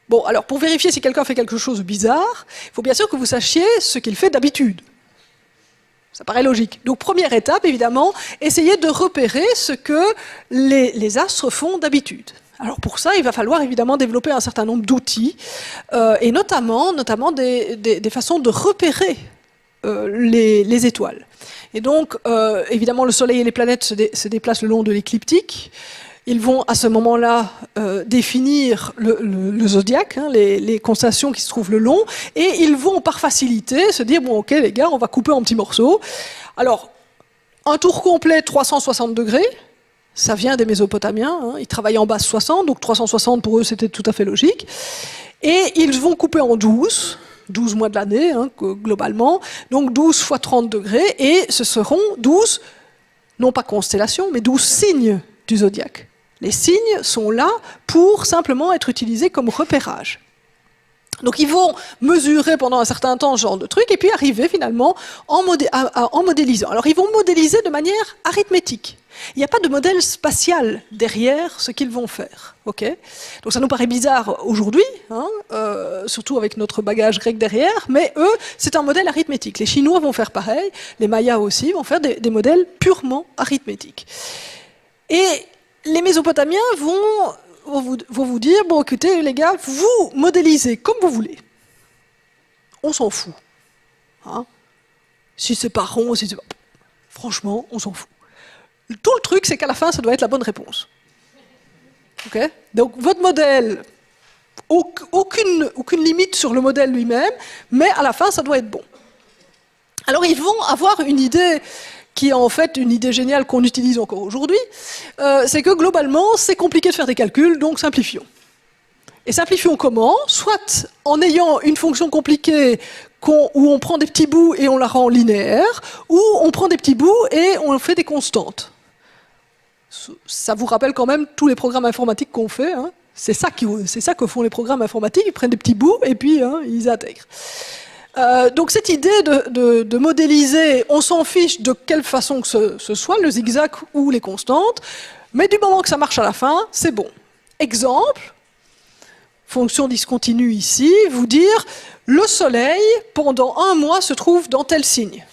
Bon, alors pour vérifier si quelqu'un fait quelque chose de bizarre, il faut bien sûr que vous sachiez ce qu'il fait d'habitude. Ça paraît logique. Donc première étape, évidemment, essayez de repérer ce que les astres font d'habitude. Alors pour ça, il va falloir évidemment développer un certain nombre d'outils, et notamment des façons de repérer les étoiles. Et donc, évidemment, le Soleil et les planètes se déplacent le long de l'écliptique. Ils vont à ce moment-là définir le zodiaque, hein, les constellations qui se trouvent le long, et ils vont par facilité se dire, bon ok les gars, on va couper en petits morceaux. Alors, un tour complet 360 degrés, ça vient des Mésopotamiens, hein, ils travaillaient en base 60, donc 360 pour eux c'était tout à fait logique. Et ils vont couper en 12 mois de l'année, hein, globalement, donc 12 fois 30 degrés, et ce seront 12, non pas constellations, mais 12 signes du zodiaque. Les signes sont là pour simplement être utilisés comme repérage. Donc ils vont mesurer pendant un certain temps ce genre de truc et puis arriver finalement en modélisant. Alors ils vont modéliser de manière arithmétique. Il n'y a pas de modèle spatial derrière ce qu'ils vont faire. Okay, donc ça nous paraît bizarre aujourd'hui, hein, surtout avec notre bagage grec derrière, mais eux, c'est un modèle arithmétique. Les Chinois vont faire pareil, les Mayas aussi vont faire des modèles purement arithmétiques. Et les Mésopotamiens vont vous dire, bon écoutez les gars, vous modélisez comme vous voulez. On s'en fout. Hein, si c'est pas rond, si c'est pas... Franchement, on s'en fout. Tout le truc, c'est qu'à la fin, ça doit être la bonne réponse. Okay, donc votre modèle, aucune limite sur le modèle lui-même, mais à la fin, ça doit être bon. Alors ils vont avoir une idée qui est en fait une idée géniale qu'on utilise encore aujourd'hui, c'est que globalement, c'est compliqué de faire des calculs, donc simplifions. Et simplifions comment? Soit en ayant une fonction compliquée où on prend des petits bouts et on la rend linéaire, ou on prend des petits bouts et on fait des constantes. Ça vous rappelle quand même tous les programmes informatiques qu'on fait, hein. C'est ça que font les programmes informatiques, ils prennent des petits bouts et puis hein, ils intègrent. Donc cette idée de modéliser, on s'en fiche de quelle façon que ce soit, le zigzag ou les constantes, mais du moment que ça marche à la fin, c'est bon. Exemple, fonction discontinue ici, vous dire, le Soleil, pendant 1 mois, se trouve dans tel signe.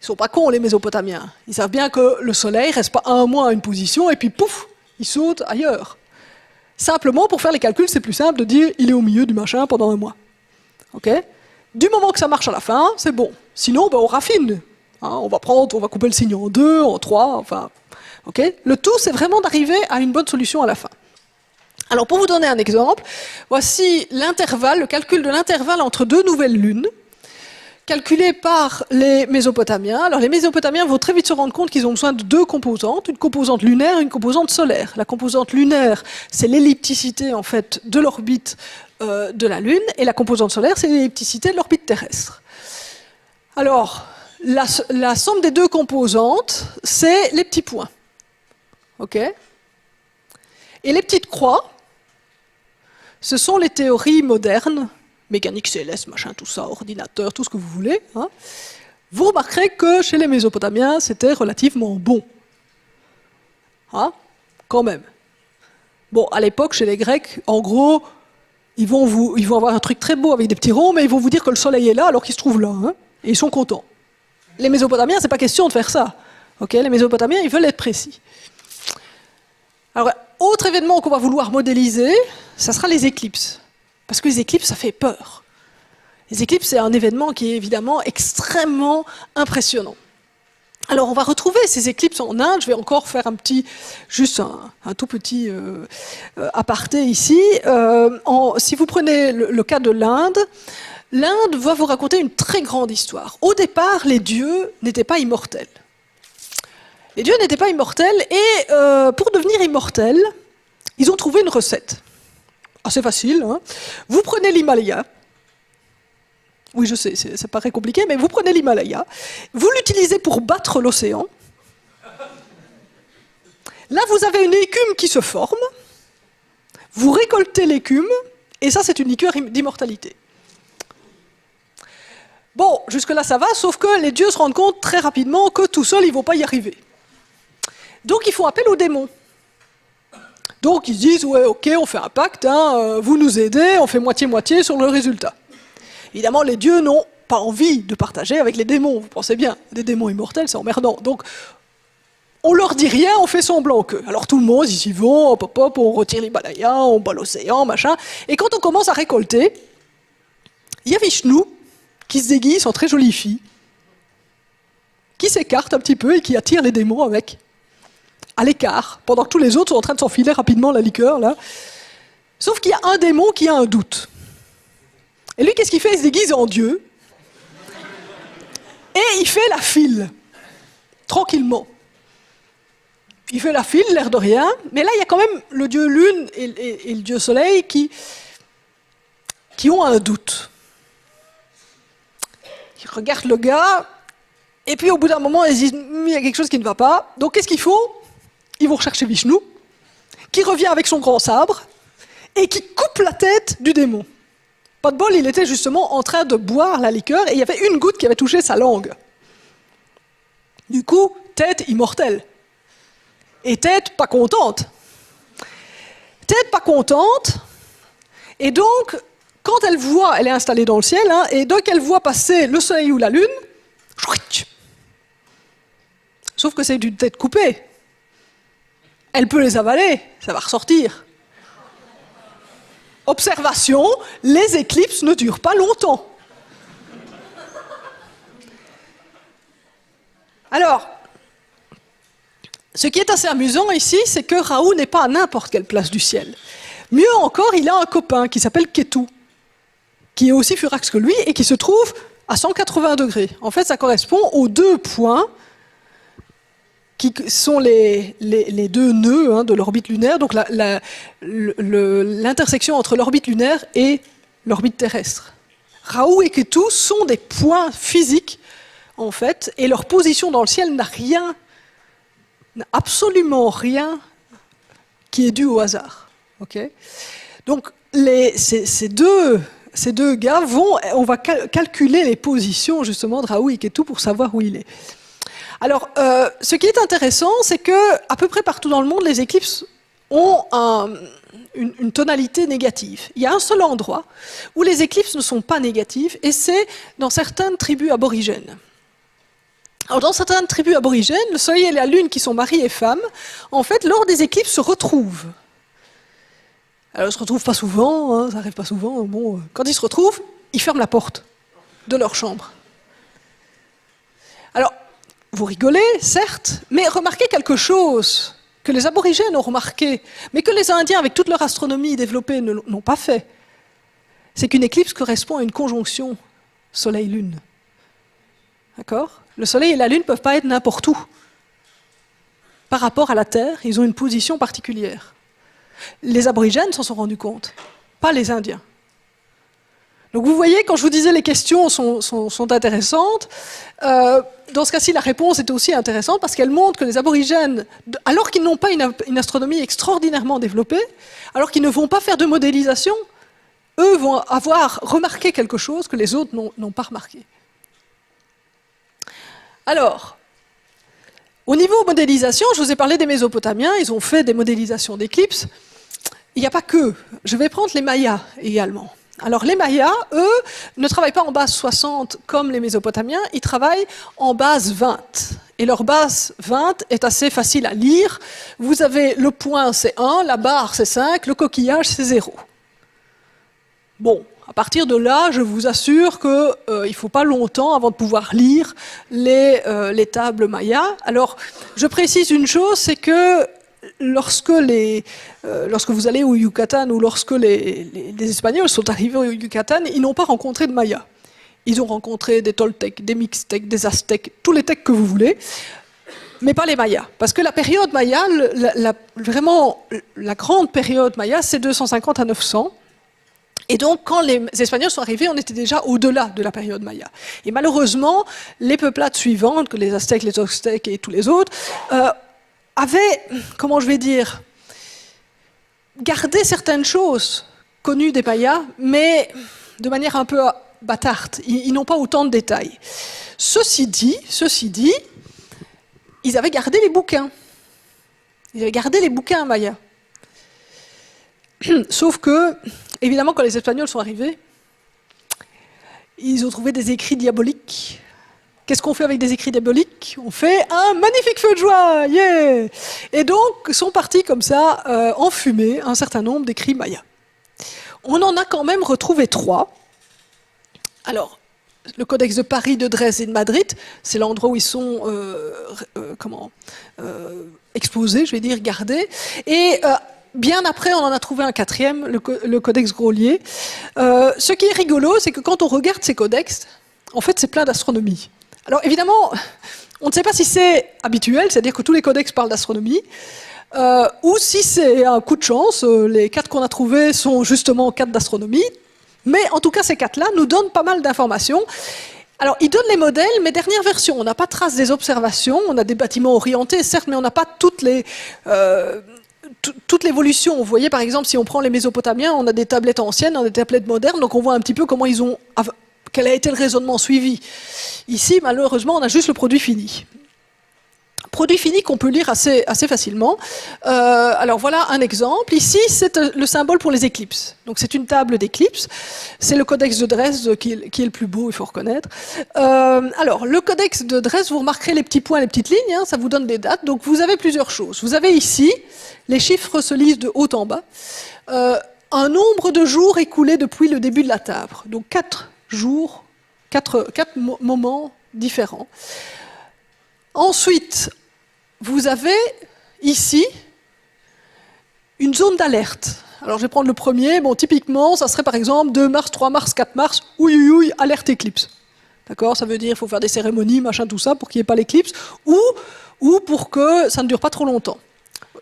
Ils sont pas cons les Mésopotamiens, ils savent bien que le Soleil reste pas 1 mois à une position et puis pouf, il saute ailleurs. Simplement, pour faire les calculs, c'est plus simple de dire, il est au milieu du machin pendant 1 mois. Okay, du moment que ça marche à la fin, c'est bon. Sinon, ben, on raffine. Hein, on va couper le signe en 2, en 3, enfin... Okay, le tout, c'est vraiment d'arriver à une bonne solution à la fin. Alors, pour vous donner un exemple, voici l'intervalle, le calcul de l'intervalle entre 2 nouvelles lunes, calculé par les Mésopotamiens. Alors, les Mésopotamiens vont très vite se rendre compte qu'ils ont besoin de 2 composantes, une composante lunaire et une composante solaire. La composante lunaire, c'est l'ellipticité, en fait, de l'orbite de la Lune, et la composante solaire, c'est l'ellipticité de l'orbite terrestre. Alors, la somme des 2 composantes, c'est les petits points. ok? Et les petites croix, ce sont les théories modernes, mécanique céleste, machin, tout ça, ordinateur, tout ce que vous voulez. Hein. Vous remarquerez que chez les Mésopotamiens, c'était relativement bon. Hein? Quand même. Bon, à l'époque, chez les Grecs, en gros, ils vont avoir un truc très beau avec des petits ronds, mais ils vont vous dire que le soleil est là alors qu'il se trouve là. Hein, et ils sont contents. Les Mésopotamiens, c'est pas question de faire ça. Okay, les Mésopotamiens, ils veulent être précis. Alors, autre événement qu'on va vouloir modéliser, ça sera les éclipses. Parce que les éclipses, ça fait peur. Les éclipses, c'est un événement qui est évidemment extrêmement impressionnant. Alors, on va retrouver ces éclipses en Inde. Je vais encore faire juste un tout petit aparté ici. Si vous prenez le cas de l'Inde, l'Inde va vous raconter une très grande histoire. Au départ, les dieux n'étaient pas immortels. Les dieux n'étaient pas immortels et pour devenir immortels, ils ont trouvé une recette. Assez facile. Hein. Vous prenez l'Himalaya. Oui, je sais, ça paraît compliqué, mais vous prenez l'Himalaya, vous l'utilisez pour battre l'océan. Là, vous avez une écume qui se forme, vous récoltez l'écume, et ça, c'est une liqueur d'immortalité. Bon, jusque-là, ça va, sauf que les dieux se rendent compte très rapidement que tout seuls, ils ne vont pas y arriver. Donc, ils font appel aux démons. Donc, ils se disent, ouais, ok, on fait un pacte, hein, vous nous aidez, on fait moitié-moitié sur le résultat. Évidemment, les dieux n'ont pas envie de partager avec les démons, vous pensez bien. Des démons immortels, c'est emmerdant. Donc, on leur dit rien, on fait semblant qu'eux. Alors tout le monde, ils y vont, hop, hop, hop, on retire l'Himalaya, on bat l'océan, machin. Et quand on commence à récolter, il y a Vishnu qui se déguise en très jolie fille, qui s'écarte un petit peu et qui attire les démons à l'écart, pendant que tous les autres sont en train de s'enfiler rapidement la liqueur, là. Sauf qu'il y a un démon qui a un doute. Et lui, qu'est-ce qu'il fait? Il se déguise en Dieu. Et il fait la file. Tranquillement. Il fait la file, l'air de rien. Mais là, il y a quand même le dieu Lune et le dieu Soleil qui ont un doute. Ils regardent le gars. Et puis, au bout d'un moment, ils se disent, il y a quelque chose qui ne va pas. Donc, qu'est-ce qu'il faut? Ils vont rechercher Vishnu, qui revient avec son grand sabre et qui coupe la tête du démon. Pas de bol, il était justement en train de boire la liqueur et il y avait une goutte qui avait touché sa langue. Du coup, tête immortelle. Et tête pas contente. Tête pas contente. Et donc, quand elle voit, elle est installée dans le ciel, hein, et donc elle voit passer le soleil ou la lune, sauf que c'est d'une tête coupée. Elle peut les avaler, ça va ressortir. Observation, les éclipses ne durent pas longtemps. Alors, ce qui est assez amusant ici, c'est que Raoult n'est pas à n'importe quelle place du ciel. Mieux encore, il a un copain qui s'appelle Ketu, qui est aussi furax que lui et qui se trouve à 180 degrés. En fait, ça correspond aux deux points qui sont les deux nœuds hein, de l'orbite lunaire, donc l'intersection entre l'orbite lunaire et l'orbite terrestre. Raoult et Ketu sont des points physiques, en fait, et leur position dans le ciel n'a absolument rien qui est dû au hasard. Okay, donc, ces deux gars on va calculer les positions, justement, de Raoult et Ketu pour savoir où il est. Alors, ce qui est intéressant, c'est que à peu près partout dans le monde, les éclipses ont une tonalité négative. Il y a un seul endroit où les éclipses ne sont pas négatives, et c'est dans certaines tribus aborigènes. Alors, dans certaines tribus aborigènes, le Soleil et la Lune, qui sont mari et femme, en fait, lors des éclipses, se retrouvent. Alors, ils ne se retrouvent pas souvent, hein, ça n'arrive pas souvent. Bon, quand ils se retrouvent, ils ferment la porte de leur chambre. Alors, vous rigolez, certes, mais remarquez quelque chose que les aborigènes ont remarqué, mais que les Indiens, avec toute leur astronomie développée, n'ont pas fait. C'est qu'une éclipse correspond à une conjonction Soleil-Lune. D'accord ? Le Soleil et la Lune ne peuvent pas être n'importe où. Par rapport à la Terre, ils ont une position particulière. Les aborigènes s'en sont rendus compte, pas les Indiens. Donc vous voyez, quand je vous disais les questions sont intéressantes, dans ce cas-ci, la réponse est aussi intéressante parce qu'elle montre que les aborigènes, alors qu'ils n'ont pas une astronomie extraordinairement développée, alors qu'ils ne vont pas faire de modélisation, eux vont avoir remarqué quelque chose que les autres n'ont pas remarqué. Alors, au niveau modélisation, je vous ai parlé des Mésopotamiens, ils ont fait des modélisations d'éclipses. Il n'y a pas que. Je vais prendre les Mayas également. Alors les Mayas, eux, ne travaillent pas en base 60 comme les Mésopotamiens, ils travaillent en base 20. Et leur base 20 est assez facile à lire. Vous avez le point, c'est 1, la barre, c'est 5, le coquillage, c'est 0. Bon, à partir de là, je vous assure qu'il ne faut pas longtemps avant de pouvoir lire les tables mayas. Alors, je précise une chose, c'est que lorsque vous allez au Yucatan ou lorsque les Espagnols sont arrivés au Yucatan, ils n'ont pas rencontré de Mayas. Ils ont rencontré des Toltecs, des Mixtèques, des Aztèques, tous les Tecs que vous voulez, mais pas les Mayas. Parce que la période Maya, vraiment la grande période Maya, c'est 250 à 900. Et donc, quand les Espagnols sont arrivés, on était déjà au-delà de la période Maya. Et malheureusement, les peuplades suivantes, que les Aztèques, les Toltecs et tous les autres, avaient, comment je vais dire, gardé certaines choses connues des Mayas, mais de manière un peu bâtarde. Ils n'ont pas autant de détails. Ceci dit, ils avaient gardé les bouquins. Ils avaient gardé les bouquins Mayas. Sauf que, évidemment, quand les Espagnols sont arrivés, ils ont trouvé des écrits diaboliques. Qu'est-ce qu'on fait avec des écrits diaboliques? On fait un magnifique feu de joie, yeah! Et donc, sont partis comme ça, enfumer un certain nombre d'écrits mayas. On en a quand même retrouvé 3. Alors, le Codex de Paris, de Dresde et de Madrid, c'est l'endroit où ils sont exposés, je vais dire, gardés. Et bien après, on en a trouvé un 4e, le Codex Grolier. Ce qui est rigolo, c'est que quand on regarde ces codex, en fait, c'est plein d'astronomie. Alors évidemment, on ne sait pas si c'est habituel, c'est-à-dire que tous les codex parlent d'astronomie, ou si c'est un coup de chance, les 4 qu'on a trouvés sont justement 4 d'astronomie, mais en tout cas, ces 4-là nous donnent pas mal d'informations. Alors, ils donnent les modèles, mais dernière version, on n'a pas trace des observations, on a des bâtiments orientés, certes, mais on n'a pas toute l'évolution. Vous voyez, par exemple, si on prend les Mésopotamiens, on a des tablettes anciennes, on a des tablettes modernes, donc on voit un petit peu comment quel a été le raisonnement suivi. Ici, malheureusement, on a juste le produit fini. Produit fini qu'on peut lire assez facilement. Alors voilà un exemple. Ici, c'est le symbole pour les éclipses. Donc c'est une table d'éclipses. C'est le Codex de Dresde qui est le plus beau, il faut reconnaître. Alors, le Codex de Dresde, vous remarquerez les petits points, les petites lignes, hein, ça vous donne des dates. Donc vous avez plusieurs choses. Vous avez ici, les chiffres se lisent de haut en bas, un nombre de jours écoulés depuis le début de la table. Donc 4 jours, 4 moments différents. Ensuite, vous avez ici une zone d'alerte. Alors je vais prendre le premier. Bon, typiquement, ça serait par exemple 2 mars, 3 mars, 4 mars, ouïe, alerte éclipse. D'accord? Ça veut dire qu'il faut faire des cérémonies, machin, tout ça, pour qu'il n'y ait pas l'éclipse, ou pour que ça ne dure pas trop longtemps.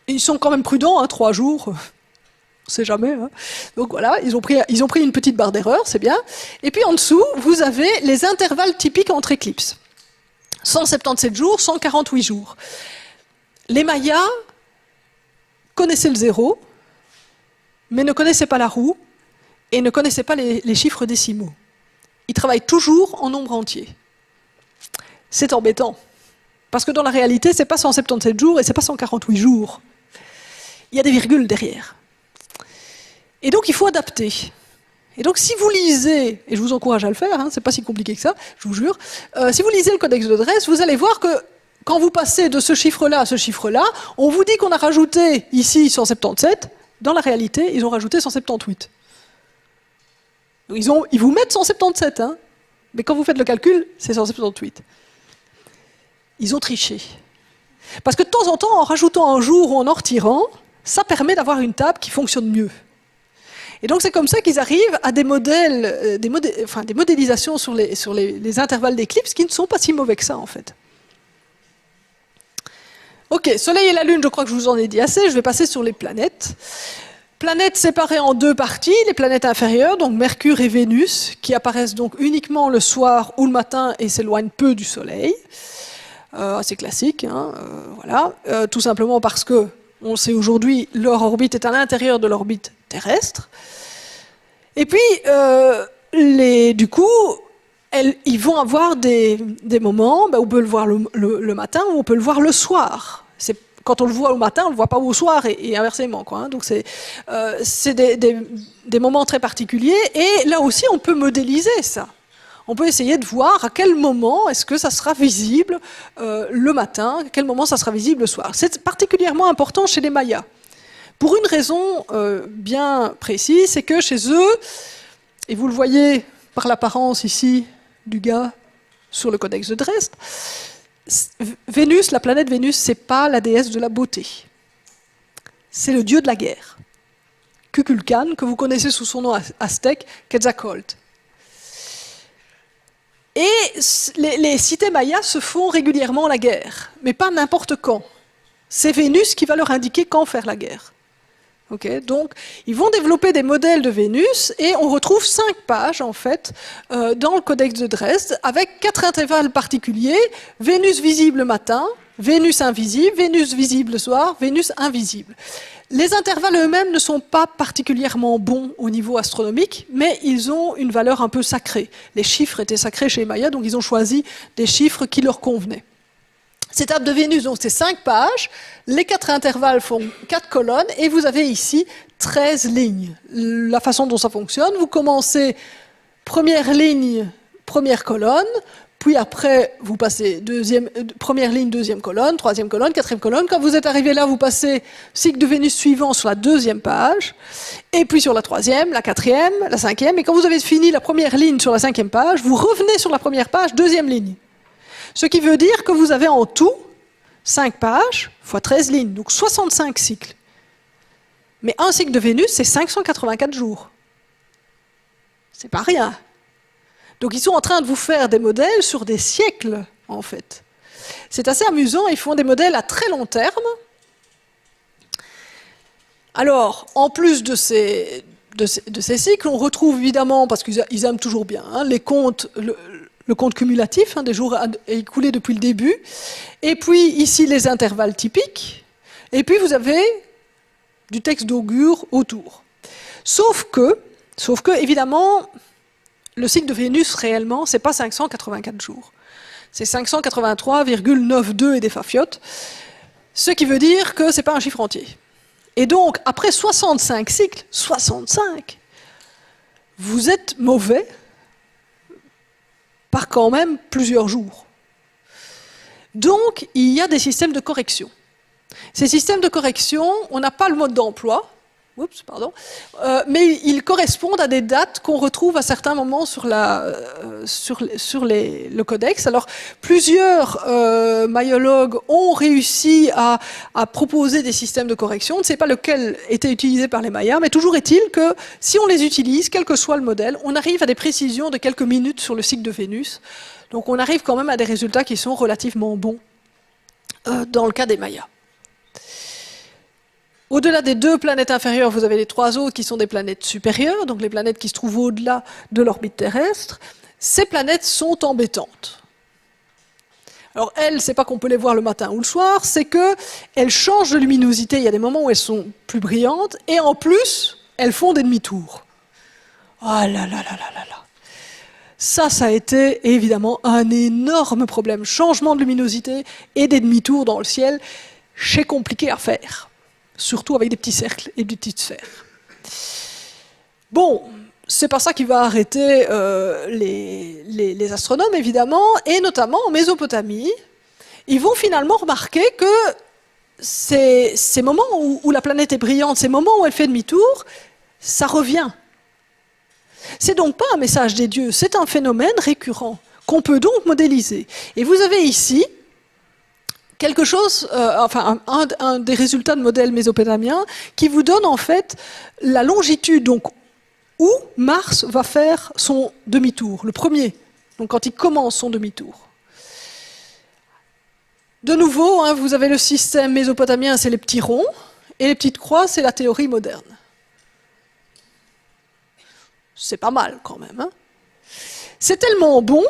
Ils sont quand même prudents, hein, 3 jours, on ne sait jamais. Hein. Donc voilà, ils ont pris une petite barre d'erreur, c'est bien. Et puis en dessous, vous avez les intervalles typiques entre éclipses. 177 jours, 148 jours. Les Mayas connaissaient le 0, mais ne connaissaient pas la roue et ne connaissaient pas les chiffres décimaux. Ils travaillent toujours en nombre entier. C'est embêtant, parce que dans la réalité, ce n'est pas 177 jours et ce n'est pas 148 jours. Il y a des virgules derrière. Et donc, il faut adapter. Et donc, si vous lisez, et je vous encourage à le faire, hein, c'est pas si compliqué que ça, je vous jure, si vous lisez le Codex de Dresde, vous allez voir que quand vous passez de ce chiffre-là à ce chiffre-là, on vous dit qu'on a rajouté ici 177, dans la réalité, ils ont rajouté 178. Ils vous mettent 177, hein, mais quand vous faites le calcul, c'est 178. Ils ont triché. Parce que de temps en temps, en rajoutant un jour ou en retirant, ça permet d'avoir une table qui fonctionne mieux. Et donc c'est comme ça qu'ils arrivent à des modélisations sur les intervalles d'éclipses qui ne sont pas si mauvais que ça en fait. Ok, Soleil et la Lune, je crois que je vous en ai dit assez, je vais passer sur les planètes. Planètes séparées en 2 parties, les planètes inférieures, donc Mercure et Vénus, qui apparaissent donc uniquement le soir ou le matin et s'éloignent peu du Soleil. assez classique, hein, voilà, tout simplement parce que, on sait aujourd'hui, leur orbite est à l'intérieur de l'orbite terrestre. Et puis, du coup, ils vont avoir des moments où on peut le voir le matin ou on peut le voir le soir. Quand on le voit au matin, on ne le voit pas au soir et inversement, quoi, hein. Donc c'est des moments très particuliers et là aussi on peut modéliser ça. On peut essayer de voir à quel moment est-ce que ça sera visible le matin, à quel moment ça sera visible le soir. C'est particulièrement important chez les Mayas. Pour une raison bien précise, c'est que chez eux, et vous le voyez par l'apparence ici du gars sur le codex de Dresde, Vénus, la planète Vénus, c'est pas la déesse de la beauté. C'est le dieu de la guerre. Kukulkan, que vous connaissez sous son nom aztèque, Quetzalcoatl. Et les cités mayas se font régulièrement la guerre, mais pas n'importe quand. C'est Vénus qui va leur indiquer quand faire la guerre. Okay, donc, ils vont développer des modèles de Vénus et on retrouve 5 pages, en fait, dans le codex de Dresde, avec 4 intervalles particuliers. Vénus visible le matin, Vénus invisible, Vénus visible le soir, Vénus invisible. Les intervalles eux-mêmes ne sont pas particulièrement bons au niveau astronomique, mais ils ont une valeur un peu sacrée. Les chiffres étaient sacrés chez les Mayas, donc ils ont choisi des chiffres qui leur convenaient. Cette table de Vénus, donc c'est 5 pages, les 4 intervalles font 4 colonnes, et vous avez ici 13 lignes. La façon dont ça fonctionne, vous commencez première ligne, première colonne, puis après vous passez première ligne, deuxième colonne, troisième colonne, quatrième colonne. Quand vous êtes arrivé là, vous passez cycle de Vénus suivant sur la 2e page, et puis sur la 3e, la 4e, la 5e, et quand vous avez fini la première ligne sur la 5e page, vous revenez sur la première page, 2e ligne. Ce qui veut dire que vous avez en tout 5 pages fois 13 lignes, donc 65 cycles. Mais un cycle de Vénus, c'est 584 jours. C'est pas rien. Donc ils sont en train de vous faire des modèles sur des siècles, en fait. C'est assez amusant, ils font des modèles à très long terme. Alors, en plus de ces cycles, on retrouve évidemment, parce qu'ils aiment toujours bien, hein, les comptes, le compte cumulatif, hein, des jours écoulés depuis le début, et puis ici les intervalles typiques, et puis vous avez du texte d'augure autour. Sauf que, évidemment, le cycle de Vénus, réellement, c'est pas 584 jours. C'est 583,92 et des fafiotes, ce qui veut dire que c'est pas un chiffre entier. Et donc, après 65 cycles, 65, vous êtes mauvais par quand même plusieurs jours. Donc, il y a des systèmes de correction. Ces systèmes de correction, on n'a pas le mode d'emploi, mais ils correspondent à des dates qu'on retrouve à certains moments sur le codex. Alors, plusieurs mayologues ont réussi à proposer des systèmes de correction. On ne sait pas lequel était utilisé par les Mayas, mais toujours est-il que si on les utilise, quel que soit le modèle, on arrive à des précisions de quelques minutes sur le cycle de Vénus. Donc on arrive quand même à des résultats qui sont relativement bons dans le cas des Mayas. Au-delà des 2 planètes inférieures, vous avez les 3 autres qui sont des planètes supérieures, donc les planètes qui se trouvent au-delà de l'orbite terrestre. Ces planètes sont embêtantes. Alors elles, c'est pas qu'on peut les voir le matin ou le soir, c'est qu'elles changent de luminosité. Il y a des moments où elles sont plus brillantes, et en plus, elles font des demi-tours. Oh là là là là là là. Ça a été évidemment un énorme problème. Changement de luminosité et des demi-tours dans le ciel, c'est compliqué à faire. Surtout avec des petits cercles et des petites sphères. Bon, c'est pas ça qui va arrêter les astronomes, évidemment, et notamment en Mésopotamie, ils vont finalement remarquer que ces moments où la planète est brillante, ces moments où elle fait demi-tour, ça revient. C'est donc pas un message des dieux, c'est un phénomène récurrent qu'on peut donc modéliser. Et vous avez ici quelque chose, un des résultats de modèles mésopotamiens qui vous donne en fait la longitude, donc où Mars va faire son demi-tour, le premier, donc quand il commence son demi-tour. De nouveau, hein, vous avez le système mésopotamien, c'est les petits ronds, et les petites croix, c'est la théorie moderne. C'est pas mal quand même. Hein. C'est tellement bon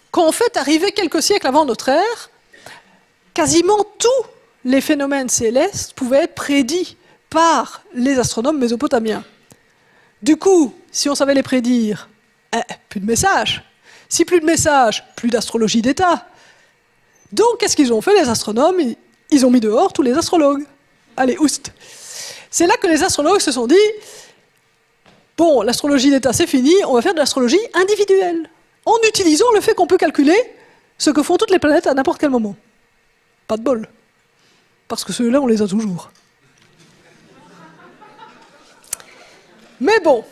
qu'en fait, arrivé quelques siècles avant notre ère, quasiment tous les phénomènes célestes pouvaient être prédits par les astronomes mésopotamiens. Du coup, si on savait les prédire, plus de messages. Si plus de messages, plus d'astrologie d'État. Donc, qu'est-ce qu'ils ont fait, les astronomes? Ils ont mis dehors tous les astrologues. Allez, oust. C'est là que les astrologues se sont dit, bon, l'astrologie d'État, c'est fini, on va faire de l'astrologie individuelle, en utilisant le fait qu'on peut calculer ce que font toutes les planètes à n'importe quel moment. Pas de bol. Parce que ceux-là, on les a toujours. Mais bon,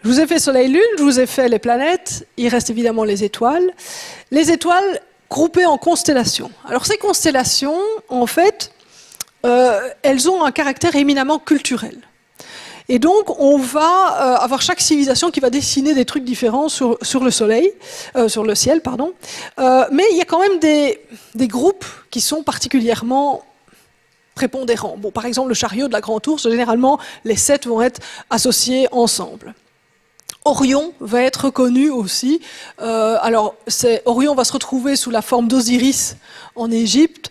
je vous ai fait Soleil-Lune, je vous ai fait les planètes, il reste évidemment les étoiles. Les étoiles groupées en constellations. Alors ces constellations, en fait, elles ont un caractère éminemment culturel. Et donc, on va avoir chaque civilisation qui va dessiner des trucs différents sur le soleil, sur le ciel, pardon. Mais il y a quand même des groupes qui sont particulièrement prépondérants. Bon, par exemple, le chariot de la Grande Ourse, généralement, les 7 vont être associés ensemble. Orion va être reconnu aussi. Orion va se retrouver sous la forme d'Osiris en Égypte.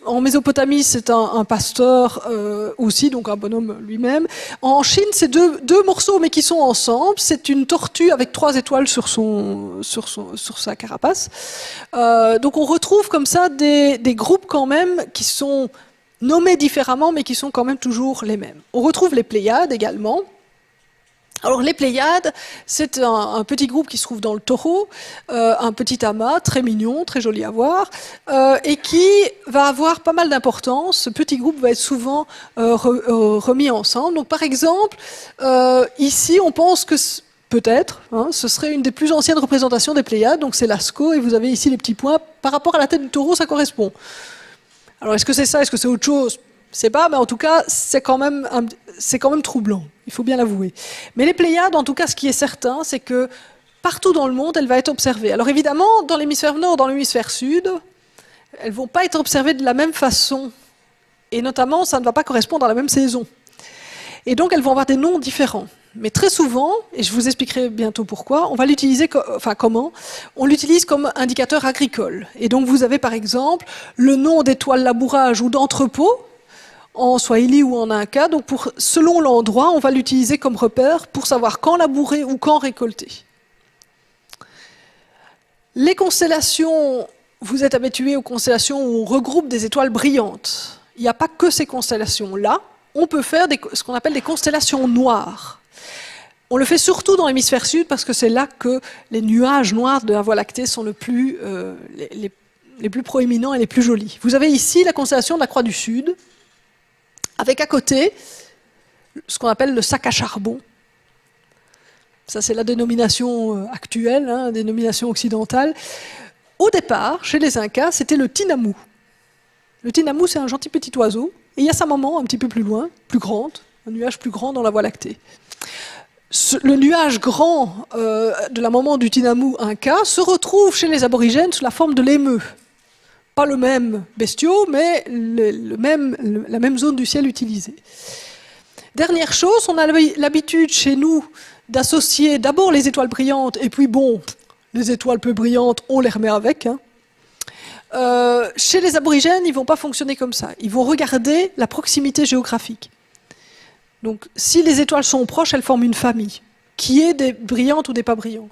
En Mésopotamie, c'est un pasteur aussi, donc un bonhomme lui-même. En Chine, c'est deux morceaux, mais qui sont ensemble. C'est une tortue avec 3 étoiles sur sa carapace. Donc on retrouve comme ça des groupes quand même qui sont nommés différemment, mais qui sont quand même toujours les mêmes. On retrouve les Pléiades également. Alors les Pléiades, c'est un petit groupe qui se trouve dans le Taureau, un petit amas très mignon, très joli à voir, et qui va avoir pas mal d'importance. Ce petit groupe va être souvent remis ensemble. Donc par exemple, ici on pense que peut-être, ce serait une des plus anciennes représentations des Pléiades, donc c'est Lascaux, et vous avez ici les petits points. Par rapport à la tête du Taureau, ça correspond. Alors est-ce que c'est ça, est-ce que c'est autre chose? Je sais pas, mais en tout cas, c'est quand même troublant, il faut bien l'avouer. Mais les Pléiades, en tout cas, ce qui est certain, c'est que partout dans le monde, elle va être observée. Alors évidemment, dans l'hémisphère nord, dans l'hémisphère sud, elles ne vont pas être observées de la même façon. Et notamment, ça ne va pas correspondre à la même saison. Et donc, elles vont avoir des noms différents. Mais très souvent, et je vous expliquerai bientôt pourquoi, on va l'utiliser, comment? On l'utilise comme indicateur agricole. Et donc, vous avez par exemple le nom d'étoile labourage ou d'entrepôt, en swahili ou en inca, donc selon l'endroit, on va l'utiliser comme repère pour savoir quand labourer ou quand récolter. Les constellations, vous êtes habitués aux constellations où on regroupe des étoiles brillantes. Il n'y a pas que ces constellations-là, on peut faire ce qu'on appelle des constellations noires. On le fait surtout dans l'hémisphère sud parce que c'est là que les nuages noirs de la Voie lactée sont les plus proéminents et les plus jolis. Vous avez ici la constellation de la Croix du Sud, avec à côté ce qu'on appelle le sac à charbon. Ça, c'est la dénomination actuelle, dénomination occidentale. Au départ, chez les Incas, c'était le tinamou. Le tinamou, c'est un gentil petit oiseau. Et il y a sa maman, un petit peu plus loin, plus grande, un nuage plus grand dans la Voie lactée. Le nuage grand de la maman du tinamou Inca se retrouve chez les aborigènes sous la forme de l'émeu. Pas le même bestiau, mais la même zone du ciel utilisée. Dernière chose, on a l'habitude chez nous d'associer d'abord les étoiles brillantes, et puis bon, les étoiles peu brillantes, on les remet avec. Chez les aborigènes, ils ne vont pas fonctionner comme ça. Ils vont regarder la proximité géographique. Donc, si les étoiles sont proches, elles forment une famille, qui est des brillantes ou des pas brillants.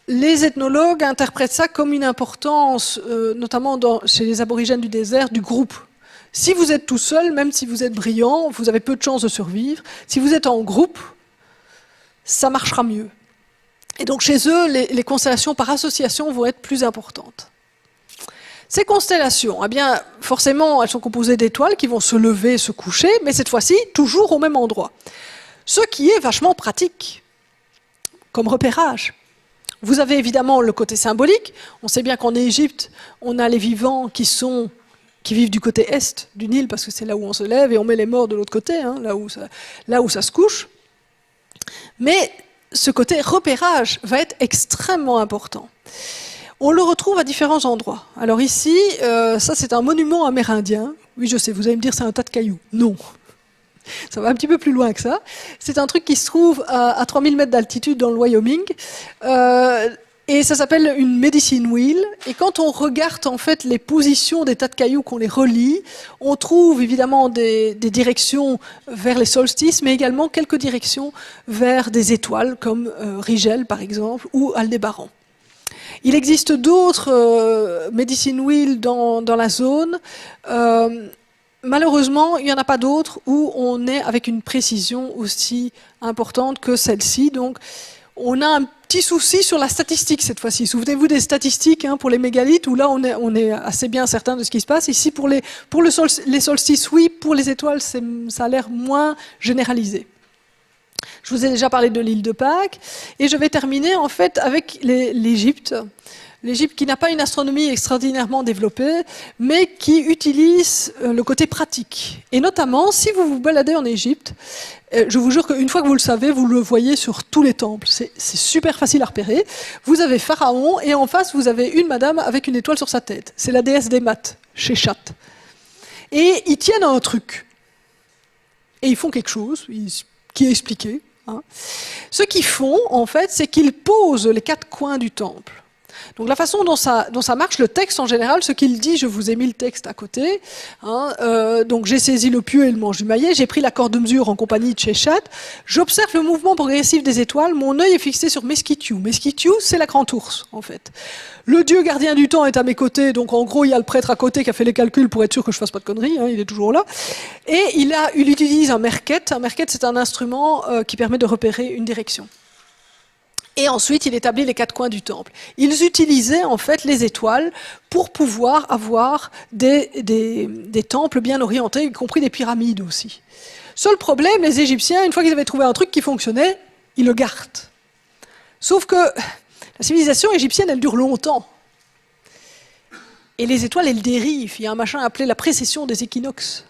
Les ethnologues interprètent ça comme une importance, notamment chez les aborigènes du désert, du groupe. Si vous êtes tout seul, même si vous êtes brillant, vous avez peu de chances de survivre. Si vous êtes en groupe, ça marchera mieux. Et donc chez eux, les constellations par association vont être plus importantes. Ces constellations, eh bien, forcément, elles sont composées d'étoiles qui vont se lever, se coucher, mais cette fois-ci, toujours au même endroit. Ce qui est vachement pratique, comme repérage. Vous avez évidemment le côté symbolique. On sait bien qu'en Égypte, on a les vivants qui vivent du côté est du Nil, parce que c'est là où on se lève, et on met les morts de l'autre côté, là où ça se couche. Mais ce côté repérage va être extrêmement important. On le retrouve à différents endroits. Alors ici, ça c'est un monument amérindien. Oui, je sais, vous allez me dire c'est un tas de cailloux. Non. Ça va un petit peu plus loin que ça. C'est un truc qui se trouve à 3000 mètres d'altitude dans le Wyoming. Et ça s'appelle une medicine wheel. Et quand on regarde en fait les positions des tas de cailloux, qu'on les relie, on trouve évidemment des directions vers les solstices, mais également quelques directions vers des étoiles, comme Rigel par exemple, ou Aldébaran. Il existe d'autres medicine wheel dans la zone. Malheureusement, il n'y en a pas d'autres où on est avec une précision aussi importante que celle-ci. Donc, on a un petit souci sur la statistique cette fois-ci. Souvenez-vous des statistiques pour les mégalithes, où là, on est assez bien certain de ce qui se passe. Ici, pour les solstices, oui. Pour les étoiles, ça a l'air moins généralisé. Je vous ai déjà parlé de l'île de Pâques. Et je vais terminer, en fait, avec l'Égypte. L'Égypte qui n'a pas une astronomie extraordinairement développée, mais qui utilise le côté pratique. Et notamment, si vous vous baladez en Égypte, je vous jure qu'une fois que vous le savez, vous le voyez sur tous les temples. C'est super facile à repérer. Vous avez Pharaon, et en face, vous avez une madame avec une étoile sur sa tête. C'est la déesse des maths, Sheshat. Et ils tiennent à un truc. Et ils font quelque chose qui est expliqué. Ce qu'ils font, en fait, c'est qu'ils posent les quatre coins du temple. Donc la façon dont ça marche, le texte en général, ce qu'il dit, je vous ai mis le texte à côté. Donc j'ai saisi le pieu et le manche du maillet, j'ai pris la corde de mesure en compagnie de Sheshat. J'observe le mouvement progressif des étoiles, mon œil est fixé sur Meskitiu. Meskitiu, c'est la grande ours, en fait. Le dieu gardien du temps est à mes côtés, donc en gros, il y a le prêtre à côté qui a fait les calculs pour être sûr que je fasse pas de conneries, il est toujours là. Et il utilise un merket. Un merket, c'est un instrument qui permet de repérer une direction. Et ensuite, il établit les quatre coins du temple. Ils utilisaient en fait les étoiles pour pouvoir avoir des temples bien orientés, y compris des pyramides aussi. Seul problème, les Égyptiens, une fois qu'ils avaient trouvé un truc qui fonctionnait, ils le gardent. Sauf que la civilisation égyptienne, elle dure longtemps. Et les étoiles, elles dérivent. Il y a un machin appelé la précession des équinoxes.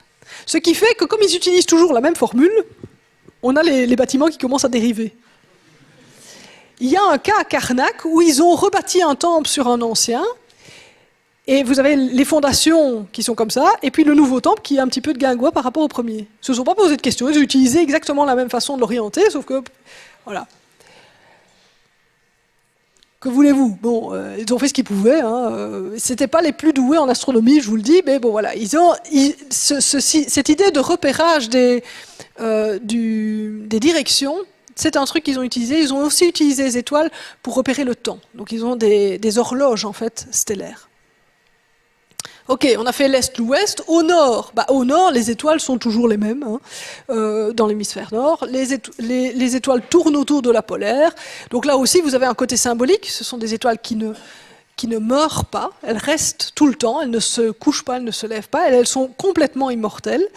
Ce qui fait que comme ils utilisent toujours la même formule, on a les bâtiments qui commencent à dériver. Il y a un cas à Karnak où ils ont rebâti un temple sur un ancien, et vous avez les fondations qui sont comme ça, et puis le nouveau temple qui est un petit peu de guingois par rapport au premier. Ils ne se sont pas posé de questions, ils ont utilisé exactement la même façon de l'orienter, sauf que, voilà. Que voulez-vous? Bon, ils ont fait ce qu'ils pouvaient. C'était pas les plus doués en astronomie, je vous le dis, mais bon, voilà. Cette idée de repérage des directions, c'est un truc qu'ils ont utilisé. Ils ont aussi utilisé les étoiles pour repérer le temps. Donc ils ont des horloges en fait stellaires. Ok, on a fait l'est, l'ouest. Au nord, les étoiles sont toujours les mêmes dans l'hémisphère nord. Les étoiles tournent autour de la polaire. Donc là aussi, vous avez un côté symbolique. Ce sont des étoiles qui ne meurent pas. Elles restent tout le temps. Elles ne se couchent pas, elles ne se lèvent pas. Elles sont complètement immortelles.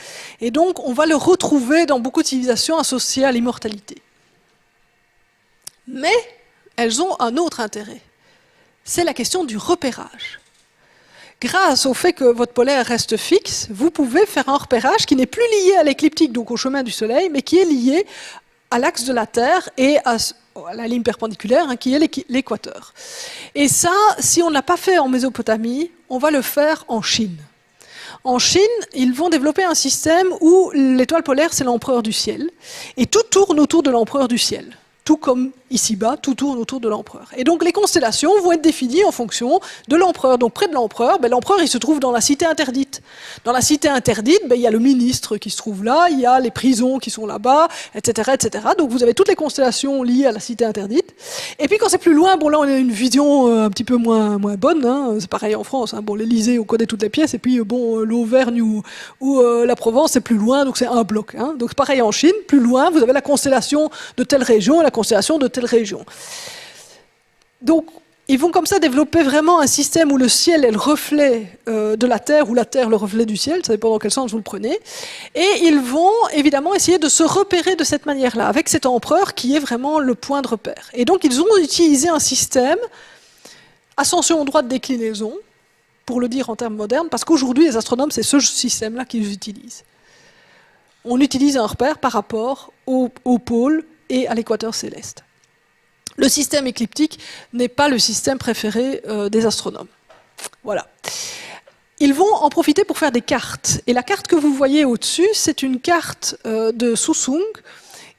Et donc, on va le retrouver dans beaucoup de civilisations associées à l'immortalité. Mais elles ont un autre intérêt. C'est la question du repérage. Grâce au fait que votre polaire reste fixe, vous pouvez faire un repérage qui n'est plus lié à l'écliptique, donc au chemin du Soleil, mais qui est lié à l'axe de la Terre et à la ligne perpendiculaire, qui est l'équateur. Et ça, si on ne l'a pas fait en Mésopotamie, on va le faire en Chine. En Chine, ils vont développer un système où l'étoile polaire, c'est l'empereur du ciel, et tout tourne autour de l'empereur du ciel. Tout comme ici-bas, tout tourne autour de l'empereur. Et donc les constellations vont être définies en fonction de l'empereur. Donc près de l'empereur, l'empereur il se trouve dans la cité interdite. Dans la cité interdite, il y a le ministre qui se trouve là, il y a les prisons qui sont là-bas, etc., etc. Donc vous avez toutes les constellations liées à la cité interdite. Et puis quand c'est plus loin, là on a une vision un petit peu moins bonne. C'est pareil en France. L'Élysée, on connaît toutes les pièces. Et puis l'Auvergne ou la Provence, c'est plus loin, donc c'est un bloc. Donc c'est pareil en Chine. Plus loin, vous avez la constellation de telle région et la constellation de telle région. Donc, ils vont comme ça développer vraiment un système où le ciel est le reflet de la Terre, ou la Terre le reflet du ciel, ça dépend dans quel sens vous le prenez. Et ils vont évidemment essayer de se repérer de cette manière-là, avec cet empereur qui est vraiment le point de repère. Et donc, ils ont utilisé un système, ascension droite déclinaison, pour le dire en termes modernes, parce qu'aujourd'hui, les astronomes, c'est ce système-là qu'ils utilisent. On utilise un repère par rapport au pôle et à l'équateur céleste. Le système écliptique n'est pas le système préféré des astronomes. Voilà. Ils vont en profiter pour faire des cartes. Et la carte que vous voyez au-dessus, c'est une carte de Susung,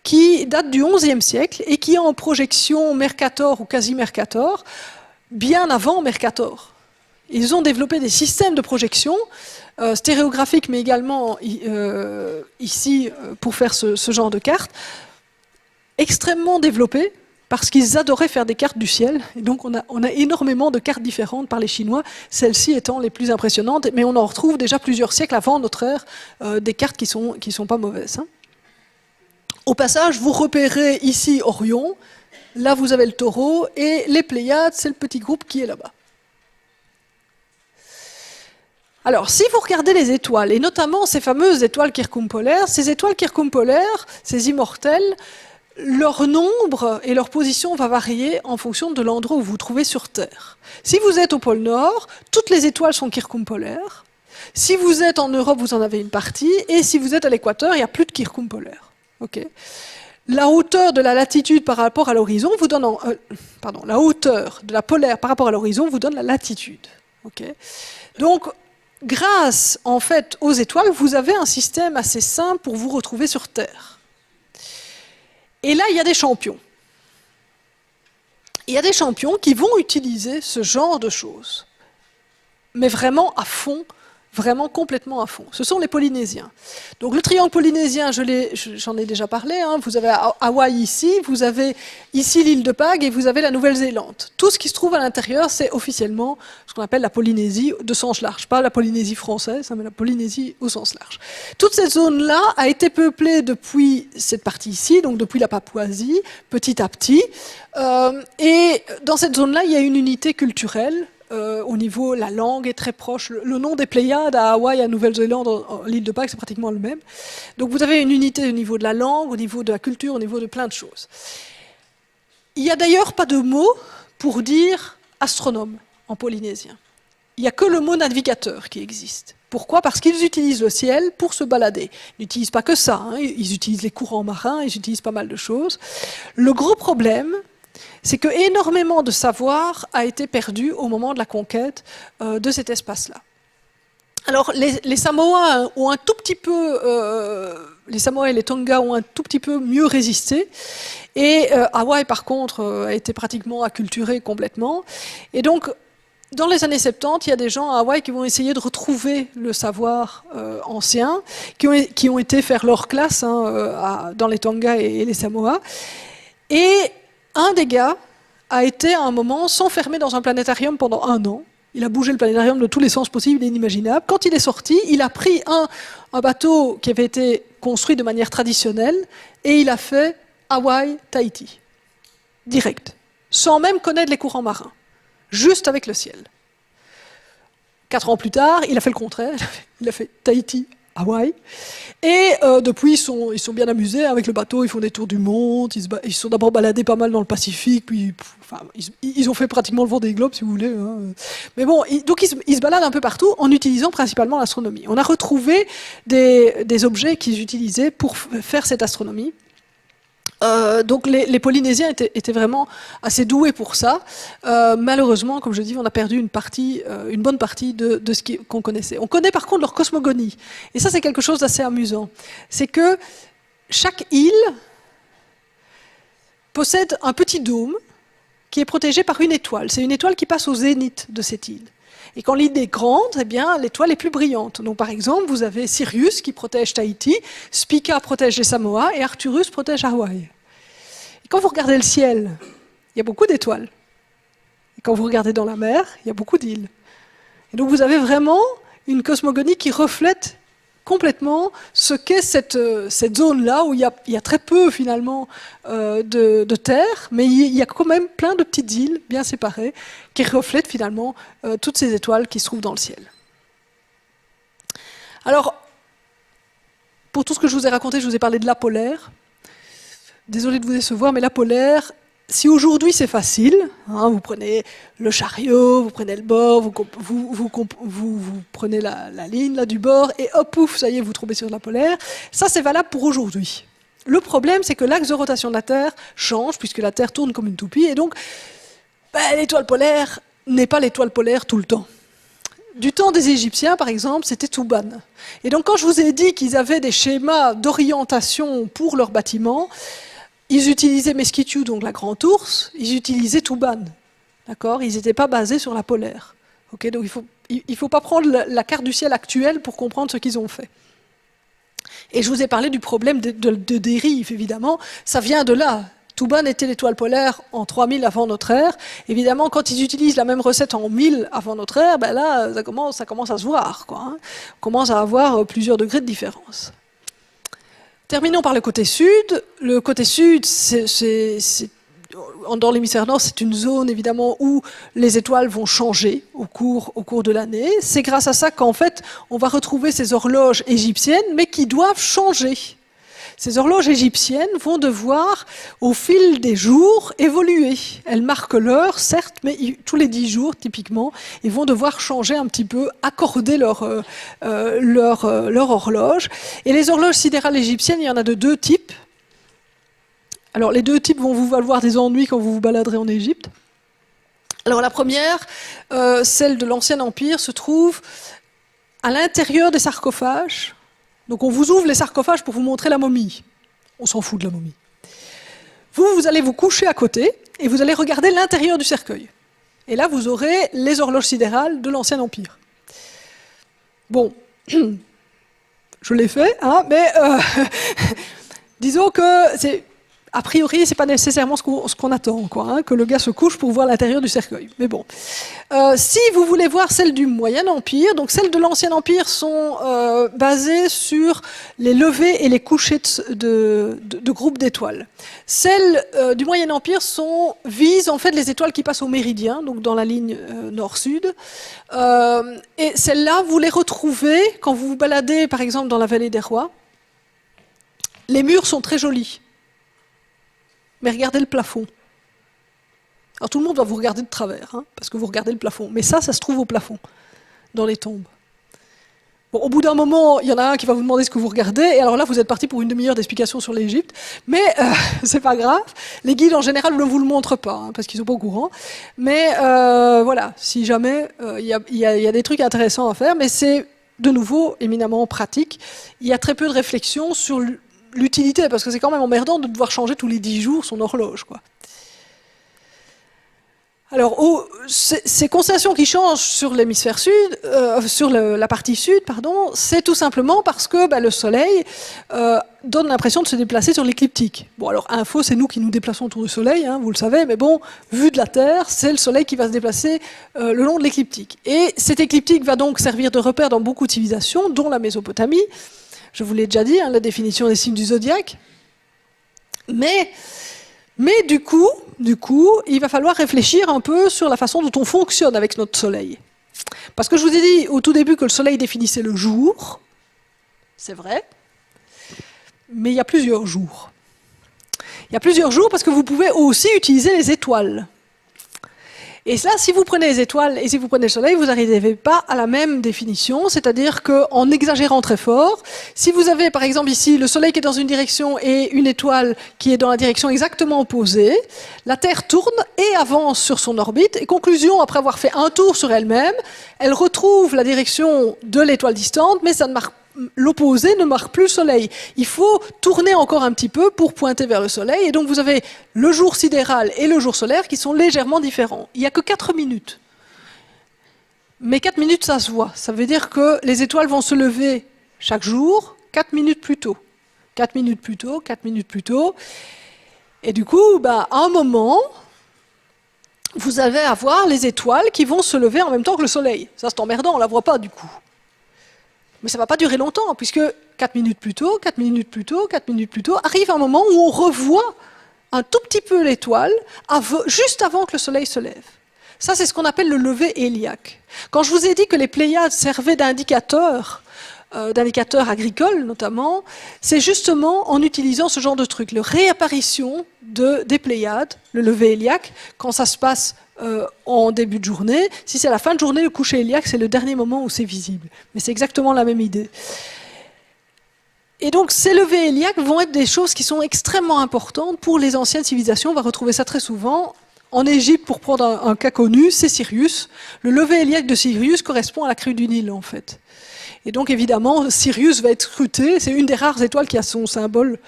qui date du XIe siècle et qui est en projection Mercator ou quasi-Mercator, bien avant Mercator. Ils ont développé des systèmes de projection stéréographiques, mais également ici pour faire ce genre de cartes, extrêmement développés, parce qu'ils adoraient faire des cartes du ciel. Et donc on a énormément de cartes différentes par les Chinois, celles-ci étant les plus impressionnantes, mais on en retrouve déjà plusieurs siècles avant notre ère, des cartes qui sont pas mauvaises. Hein. Au passage, vous repérez ici Orion, là vous avez le Taureau, et les Pléiades, c'est le petit groupe qui est là-bas. Alors, si vous regardez les étoiles, et notamment ces fameuses étoiles circumpolaires, ces étoiles circumpolaires, ces immortelles, leur nombre et leur position va varier en fonction de l'endroit où vous vous trouvez sur Terre. Si vous êtes au pôle Nord, toutes les étoiles sont circumpolaires. Si vous êtes en Europe, vous en avez une partie, et si vous êtes à l'équateur, il n'y a plus de circumpolaires. Okay. La hauteur de la latitude par rapport à l'horizon vous donne... la hauteur de la polaire par rapport à l'horizon vous donne la latitude. Okay. Donc, grâce en fait aux étoiles, vous avez un système assez simple pour vous retrouver sur Terre. Et là, il y a des champions. Il y a des champions qui vont utiliser ce genre de choses, mais vraiment à fond, vraiment complètement à fond. Ce sont les Polynésiens. Donc le triangle polynésien, j'en ai déjà parlé, hein. Vous avez Hawaï ici, vous avez ici l'île de Pâques et vous avez la Nouvelle-Zélande. Tout ce qui se trouve à l'intérieur, c'est officiellement ce qu'on appelle la Polynésie de sens large. Pas la Polynésie française, mais la Polynésie au sens large. Toute cette zone-là a été peuplée depuis cette partie ici, donc depuis la Papouasie, petit à petit. Et dans cette zone-là, il y a une unité culturelle. Au niveau, la langue est très proche. Le nom des Pléiades à Hawaï, à Nouvelle-Zélande, l'île de Pâques, c'est pratiquement le même. Donc vous avez une unité au niveau de la langue, au niveau de la culture, au niveau de plein de choses. Il n'y a d'ailleurs pas de mot pour dire astronome en polynésien. Il n'y a que le mot navigateur qui existe. Pourquoi? Parce qu'ils utilisent le ciel pour se balader. Ils n'utilisent pas que ça, hein. Ils utilisent les courants marins, ils utilisent pas mal de choses. Le gros problème, c'est que énormément de savoir a été perdu au moment de la conquête de cet espace-là. Alors, les Samoa ont un tout petit peu, les Samoa et les Tonga ont un tout petit peu mieux résisté, et Hawaï, par contre, a été pratiquement acculturé complètement. Et donc, dans les années 70, il y a des gens à Hawaï qui vont essayer de retrouver le savoir ancien, qui ont été faire leur classe dans les Tonga et les Samoa. Et un des gars a été à un moment s'enfermer dans un planétarium pendant 1 an. Il a bougé le planétarium de tous les sens possibles et inimaginables. Quand il est sorti, il a pris un bateau qui avait été construit de manière traditionnelle et il a fait Hawaï-Tahiti. Direct. Sans même connaître les courants marins. Juste avec le ciel. 4 ans plus tard, il a fait le contraire. Il a fait Tahiti, Hawaï. Et depuis, ils sont bien amusés avec le bateau, ils font des tours du monde, ils se sont d'abord baladés pas mal dans le Pacifique, puis ils ont fait pratiquement le Vendée Globe, si vous voulez. Hein. Mais bon, donc ils se baladent un peu partout en utilisant principalement l'astronomie. On a retrouvé des objets qu'ils utilisaient pour faire cette astronomie. Donc les Polynésiens étaient vraiment assez doués pour ça. Malheureusement, comme je dis, on a perdu une bonne partie de ce qu'on connaissait. On connaît par contre leur cosmogonie. Et ça, c'est quelque chose d'assez amusant. C'est que chaque île possède un petit dôme qui est protégé par une étoile. C'est une étoile qui passe au zénith de cette île. Et quand l'île est grande, eh bien, l'étoile est plus brillante. Donc, par exemple, vous avez Sirius qui protège Tahiti, Spica protège les Samoa et Arcturus protège Hawaï. Et quand vous regardez le ciel, il y a beaucoup d'étoiles. Et quand vous regardez dans la mer, il y a beaucoup d'îles. Et donc, vous avez vraiment une cosmogonie qui reflète complètement ce qu'est cette zone-là où il y a très peu, finalement, de terre, mais il y a quand même plein de petites îles bien séparées qui reflètent, finalement, toutes ces étoiles qui se trouvent dans le ciel. Alors, pour tout ce que je vous ai raconté, je vous ai parlé de la polaire. Désolé de vous décevoir, mais la polaire, si aujourd'hui c'est facile, hein, vous prenez le chariot, vous prenez le bord, vous prenez la ligne là, du bord, et hop, pouf, ça y est, vous tombez sur la polaire. Ça, c'est valable pour aujourd'hui. Le problème, c'est que l'axe de rotation de la Terre change, puisque la Terre tourne comme une toupie, et donc l'étoile polaire n'est pas l'étoile polaire tout le temps. du temps des Égyptiens, par exemple, c'était Touban. Et donc, quand je vous ai dit qu'ils avaient des schémas d'orientation pour leurs bâtiments, ils utilisaient Mesquitiu, donc la grande ours, ils utilisaient Touban. D'accord ? Ils n'étaient pas basés sur la polaire. Okay ? Donc, il faut pas prendre la carte du ciel actuelle pour comprendre ce qu'ils ont fait. Et je vous ai parlé du problème de dérive, évidemment. Ça vient de là. Touban était l'étoile polaire en 3000 avant notre ère. Évidemment, quand ils utilisent la même recette en 1000 avant notre ère, ben là, ça commence à se voir, quoi, hein. On commence à avoir plusieurs degrés de différence. Terminons par le côté sud. Le côté sud, dans l'hémisphère nord, c'est une zone évidemment où les étoiles vont changer au cours de l'année. C'est grâce à ça qu'en fait, on va retrouver ces horloges égyptiennes, mais qui doivent changer. Ces horloges égyptiennes vont devoir, au fil des jours, évoluer. Elles marquent l'heure, certes, mais tous les 10 jours, typiquement, ils vont devoir changer un petit peu, accorder leur horloge. Et les horloges sidérales égyptiennes, il y en a de 2 types. Alors, les 2 types vont vous valoir des ennuis quand vous vous baladerez en Égypte. Alors, la première, celle de l'Ancien Empire, se trouve à l'intérieur des sarcophages. Donc on vous ouvre les sarcophages pour vous montrer la momie. On s'en fout de la momie. Vous allez vous coucher à côté et vous allez regarder l'intérieur du cercueil. Et là, vous aurez les horloges sidérales de l'Ancien Empire. Bon, je l'ai fait, hein, mais disons que a priori, c'est pas nécessairement ce qu'on attend, quoi, hein, que le gars se couche pour voir l'intérieur du cercueil. Mais bon, si vous voulez voir celles du Moyen Empire, donc celles de l'Ancien Empire sont basées sur les levées et les couchers de groupes d'étoiles. Celles du Moyen Empire visent en fait les étoiles qui passent au méridien, donc dans la ligne nord-sud. Et celles-là, vous les retrouvez quand vous vous baladez, par exemple, dans la vallée des Rois. Les murs sont très jolis. Mais regardez le plafond. Alors tout le monde va vous regarder de travers, hein, parce que vous regardez le plafond. Mais ça se trouve au plafond, dans les tombes. Bon, au bout d'un moment, il y en a un qui va vous demander ce que vous regardez, et alors là, vous êtes parti pour une demi-heure d'explication sur l'Égypte. Mais c'est pas grave. Les guides, en général, ne vous le montrent pas, hein, parce qu'ils sont pas au courant. Mais voilà, si jamais, il y a des trucs intéressants à faire, mais c'est, de nouveau, éminemment pratique. Il y a très peu de réflexion sur l'utilité, parce que c'est quand même emmerdant de devoir changer tous les 10 jours son horloge, quoi. Alors, ces constellations qui changent sur l'hémisphère sud, sur la partie sud, pardon, c'est tout simplement parce que le Soleil donne l'impression de se déplacer sur l'écliptique. Bon, alors, info, c'est nous qui nous déplaçons autour du Soleil, hein, vous le savez, mais bon, vu de la Terre, c'est le Soleil qui va se déplacer le long de l'écliptique. Et cette écliptique va donc servir de repère dans beaucoup de civilisations, dont la Mésopotamie. Je vous l'ai déjà dit, hein, la définition des signes du zodiaque. Mais du coup, il va falloir réfléchir un peu sur la façon dont on fonctionne avec notre Soleil. Parce que je vous ai dit au tout début que le Soleil définissait le jour, c'est vrai, mais il y a plusieurs jours. Il y a plusieurs jours parce que vous pouvez aussi utiliser les étoiles. Et là, si vous prenez les étoiles et si vous prenez le Soleil, vous n'arrivez pas à la même définition, c'est-à-dire qu'en exagérant très fort, si vous avez par exemple ici le Soleil qui est dans une direction et une étoile qui est dans la direction exactement opposée, la Terre tourne et avance sur son orbite, et conclusion, après avoir fait un tour sur elle-même, elle retrouve la direction de l'étoile distante, mais ça ne marque l'opposé ne marque plus le Soleil. Il faut tourner encore un petit peu pour pointer vers le Soleil. Et donc vous avez le jour sidéral et le jour solaire qui sont légèrement différents. Il n'y a que 4 minutes. Mais 4 minutes, ça se voit. Ça veut dire que les étoiles vont se lever chaque jour 4 minutes plus tôt. 4 minutes plus tôt, 4 minutes plus tôt. Et du coup, à un moment, vous allez avoir les étoiles qui vont se lever en même temps que le Soleil. Ça, c'est emmerdant, on ne la voit pas du coup. Mais ça ne va pas durer longtemps, puisque 4 minutes plus tôt, 4 minutes plus tôt, 4 minutes plus tôt, arrive un moment où on revoit un tout petit peu l'étoile, juste avant que le Soleil se lève. Ça, c'est ce qu'on appelle le lever héliaque. Quand je vous ai dit que les Pléiades servaient d'indicateur agricole notamment, c'est justement en utilisant ce genre de truc, la réapparition des Pléiades, le lever héliaque, quand ça se passe en début de journée. Si c'est la fin de journée, le coucher héliaque, c'est le dernier moment où c'est visible. Mais c'est exactement la même idée. Et donc ces levées héliaques vont être des choses qui sont extrêmement importantes pour les anciennes civilisations. On va retrouver ça très souvent En Égypte, pour prendre un cas connu, c'est Sirius. Le lever héliaque de Sirius correspond à la crue du Nil, en fait. Et donc, évidemment, Sirius va être scruté. C'est une des rares étoiles qui a son symbole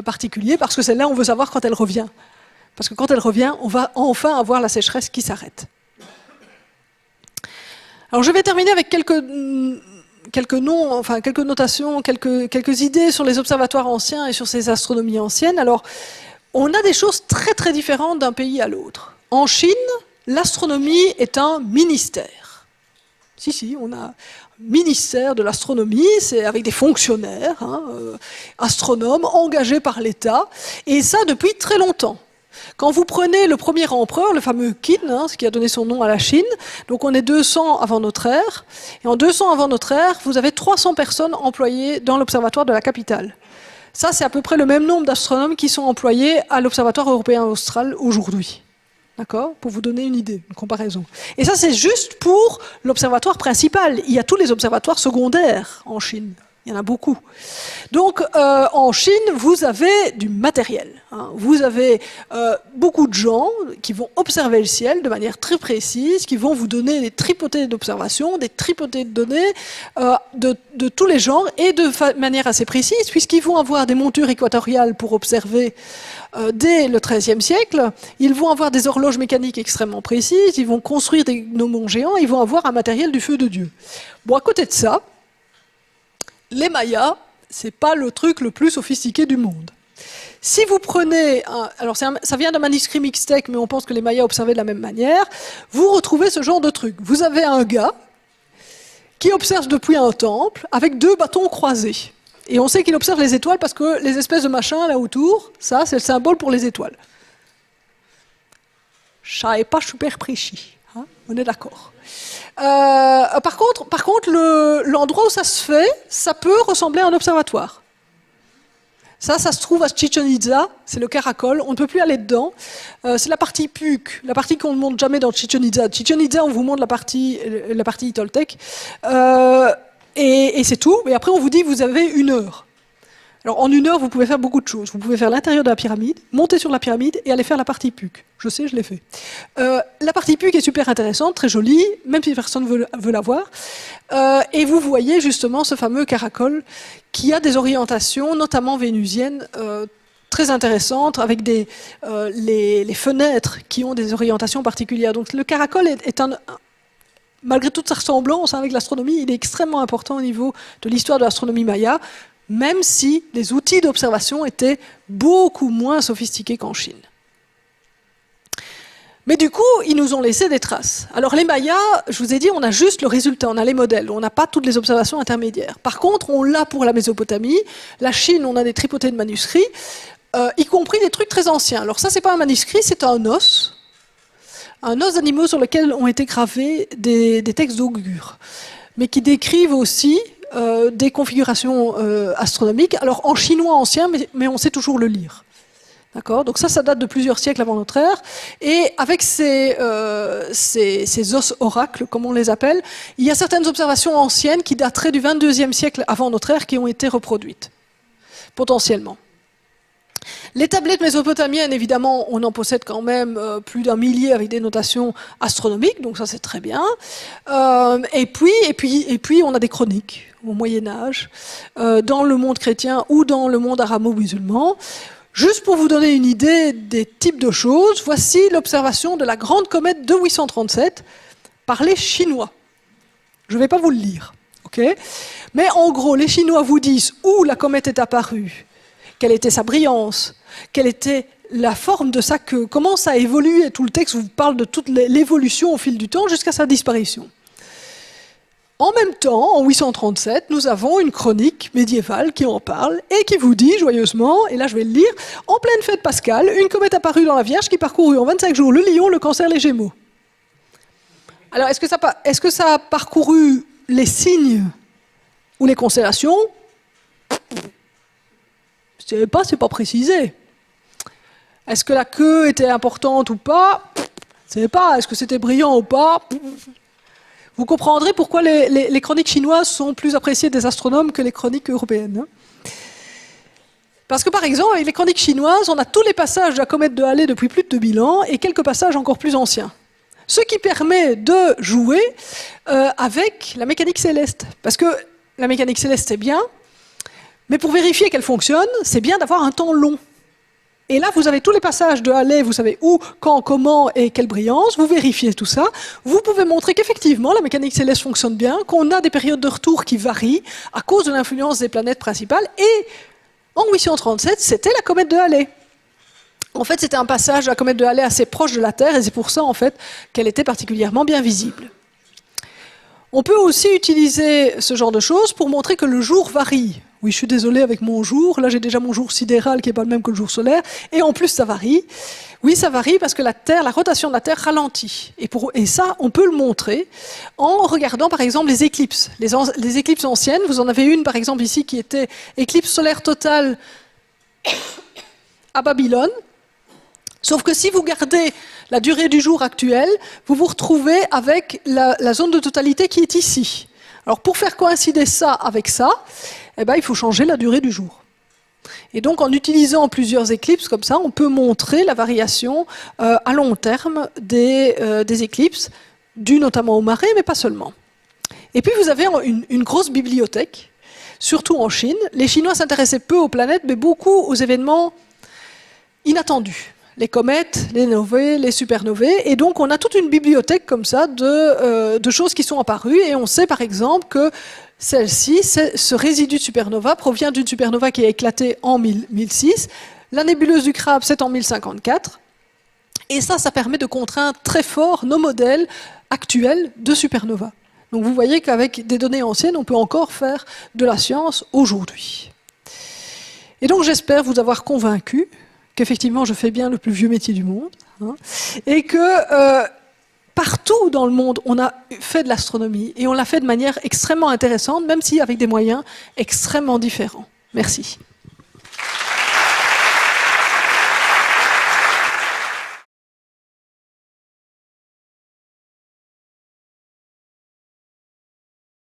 particulier, parce que celle-là, on veut savoir quand elle revient. Parce que quand elle revient, on va enfin avoir la sécheresse qui s'arrête. Alors, je vais terminer avec quelques noms, enfin quelques notations, quelques idées sur les observatoires anciens et sur ces astronomies anciennes. Alors, on a des choses très très différentes d'un pays à l'autre. En Chine, l'astronomie est un ministère. Si, on a un ministère de l'astronomie, c'est avec des fonctionnaires, astronomes, engagés par l'État, et ça depuis très longtemps. Quand vous prenez le premier empereur, le fameux Qin, ce qui a donné son nom à la Chine, donc on est 200 avant notre ère, et en 200 avant notre ère, vous avez 300 personnes employées dans l'observatoire de la capitale. Ça, c'est à peu près le même nombre d'astronomes qui sont employés à l'Observatoire européen austral aujourd'hui. D'accord ? Pour vous donner une idée, une comparaison. Et ça, c'est juste pour l'observatoire principal. Il y a tous les observatoires secondaires en Chine. Il y en a beaucoup. Donc, en Chine, vous avez du matériel. Vous avez beaucoup de gens qui vont observer le ciel de manière très précise, qui vont vous donner des tripotées d'observations, des tripotées de données de tous les genres et de manière assez précise, puisqu'ils vont avoir des montures équatoriales pour observer dès le XIIIe siècle. Ils vont avoir des horloges mécaniques extrêmement précises, ils vont construire des gnomons géants, ils vont avoir un matériel du feu de Dieu. Bon, à côté de ça, les Mayas, c'est pas le truc le plus sophistiqué du monde. Si vous prenez, alors ça vient d'un manuscrit mixtèque, mais on pense que les Mayas observaient de la même manière, vous retrouvez ce genre de truc. Vous avez un gars qui observe depuis un temple avec 2 bâtons croisés. Et on sait qu'il observe les étoiles parce que les espèces de machins là autour, ça c'est le symbole pour les étoiles. Ça n'est pas super précis, on est d'accord. Par contre, l'endroit où ça se fait, ça peut ressembler à un observatoire. Ça se trouve à Chichen Itza, c'est le Caracol, on ne peut plus aller dedans. C'est la partie PUC, la partie qu'on ne montre jamais dans Chichen Itza. Chichen Itza, on vous montre la partie Toltec, et c'est tout. Et après, on vous dit, vous avez 1 heure. Alors, en 1 heure, vous pouvez faire beaucoup de choses. Vous pouvez faire l'intérieur de la pyramide, monter sur la pyramide et aller faire la partie PUC. Je sais, je l'ai fait. La partie PUC est super intéressante, très jolie, même si personne ne veut la voir. Et vous voyez justement ce fameux caracol qui a des orientations, notamment vénusiennes, très intéressantes, avec les fenêtres qui ont des orientations particulières. Donc le caracol est malgré toute sa ressemblance avec l'astronomie, il est extrêmement important au niveau de l'histoire de l'astronomie maya, même si les outils d'observation étaient beaucoup moins sophistiqués qu'en Chine. Mais du coup, ils nous ont laissé des traces. Alors les Mayas, je vous ai dit, on a juste le résultat, on a les modèles, on n'a pas toutes les observations intermédiaires. Par contre, on l'a pour la Mésopotamie, la Chine, on a des tripotées de manuscrits, y compris des trucs très anciens. Alors ça, c'est pas un manuscrit, c'est un os d'animaux sur lequel ont été gravés des textes d'augures, mais qui décrivent aussi des configurations astronomiques, alors en chinois ancien, mais on sait toujours le lire. D'accord ? Donc ça date de plusieurs siècles avant notre ère, et avec ces os oracles, comme on les appelle, il y a certaines observations anciennes qui dateraient du 22e siècle avant notre ère qui ont été reproduites, potentiellement. Les tablettes mésopotamiennes, évidemment, on en possède quand même plus d'1 millier avec des notations astronomiques, donc ça c'est très bien. Et puis, on a des chroniques au Moyen-Âge, dans le monde chrétien ou dans le monde arabo-musulman. Juste pour vous donner une idée des types de choses, voici l'observation de la grande comète de 837 par les Chinois. Je ne vais pas vous le lire, ok ? Mais en gros, les Chinois vous disent où la comète est apparue, quelle était sa brillance, quelle était la forme de sa queue, comment ça a évolué, et tout le texte vous parle de toute l'évolution au fil du temps jusqu'à sa disparition. En même temps, en 837, nous avons une chronique médiévale qui en parle et qui vous dit joyeusement, et là je vais le lire, en pleine fête pascale, une comète apparut dans la Vierge qui parcourut en 25 jours le Lion, le Cancer, les Gémeaux. Alors, est-ce que ça a parcouru les signes ou les constellations ? Je ne sais pas, c'est pas précisé. Est-ce que la queue était importante ou pas ? Je ne sais pas. Est-ce que c'était brillant ou pas ? Vous comprendrez pourquoi les chroniques chinoises sont plus appréciées des astronomes que les chroniques européennes. Parce que par exemple, avec les chroniques chinoises, on a tous les passages de la comète de Halley depuis plus de 2000 ans et quelques passages encore plus anciens. Ce qui permet de jouer avec la mécanique céleste. Parce que la mécanique céleste, c'est bien, mais pour vérifier qu'elle fonctionne, c'est bien d'avoir un temps long. Et là, vous avez tous les passages de Halley, vous savez où, quand, comment et quelle brillance, vous vérifiez tout ça. Vous pouvez montrer qu'effectivement, la mécanique céleste fonctionne bien, qu'on a des périodes de retour qui varient à cause de l'influence des planètes principales. Et en 837, c'était la comète de Halley. En fait, c'était un passage de la comète de Halley assez proche de la Terre, et c'est pour ça, en fait, qu'elle était particulièrement bien visible. On peut aussi utiliser ce genre de choses pour montrer que le jour varie. Oui, je suis désolé avec mon jour. Là, j'ai déjà mon jour sidéral qui n'est pas le même que le jour solaire. Et en plus, ça varie. Oui, ça varie parce que la rotation de la Terre ralentit. Et ça, on peut le montrer en regardant, par exemple, les éclipses. Les éclipses anciennes, vous en avez une, par exemple, ici, qui était éclipse solaire totale à Babylone. Sauf que si vous gardez la durée du jour actuelle, vous vous retrouvez avec la zone de totalité qui est ici. Alors pour faire coïncider ça avec ça, eh ben, il faut changer la durée du jour. Et donc en utilisant plusieurs éclipses comme ça, on peut montrer la variation à long terme des éclipses, dues notamment aux marées, mais pas seulement. Et puis vous avez une grosse bibliothèque, surtout en Chine. Les Chinois s'intéressaient peu aux planètes, mais beaucoup aux événements inattendus. Les comètes, les novae, les supernovae, et donc on a toute une bibliothèque comme ça de choses qui sont apparues, et on sait par exemple que celle-ci, ce résidu de supernova provient d'une supernova qui a éclaté en 1006, la nébuleuse du Crabe c'est en 1054, et ça permet de contraindre très fort nos modèles actuels de supernova. Donc vous voyez qu'avec des données anciennes, on peut encore faire de la science aujourd'hui. Et donc j'espère vous avoir convaincu qu'effectivement je fais bien le plus vieux métier du monde, hein, et que partout dans le monde on a fait de l'astronomie, et on l'a fait de manière extrêmement intéressante, même si avec des moyens extrêmement différents. Merci.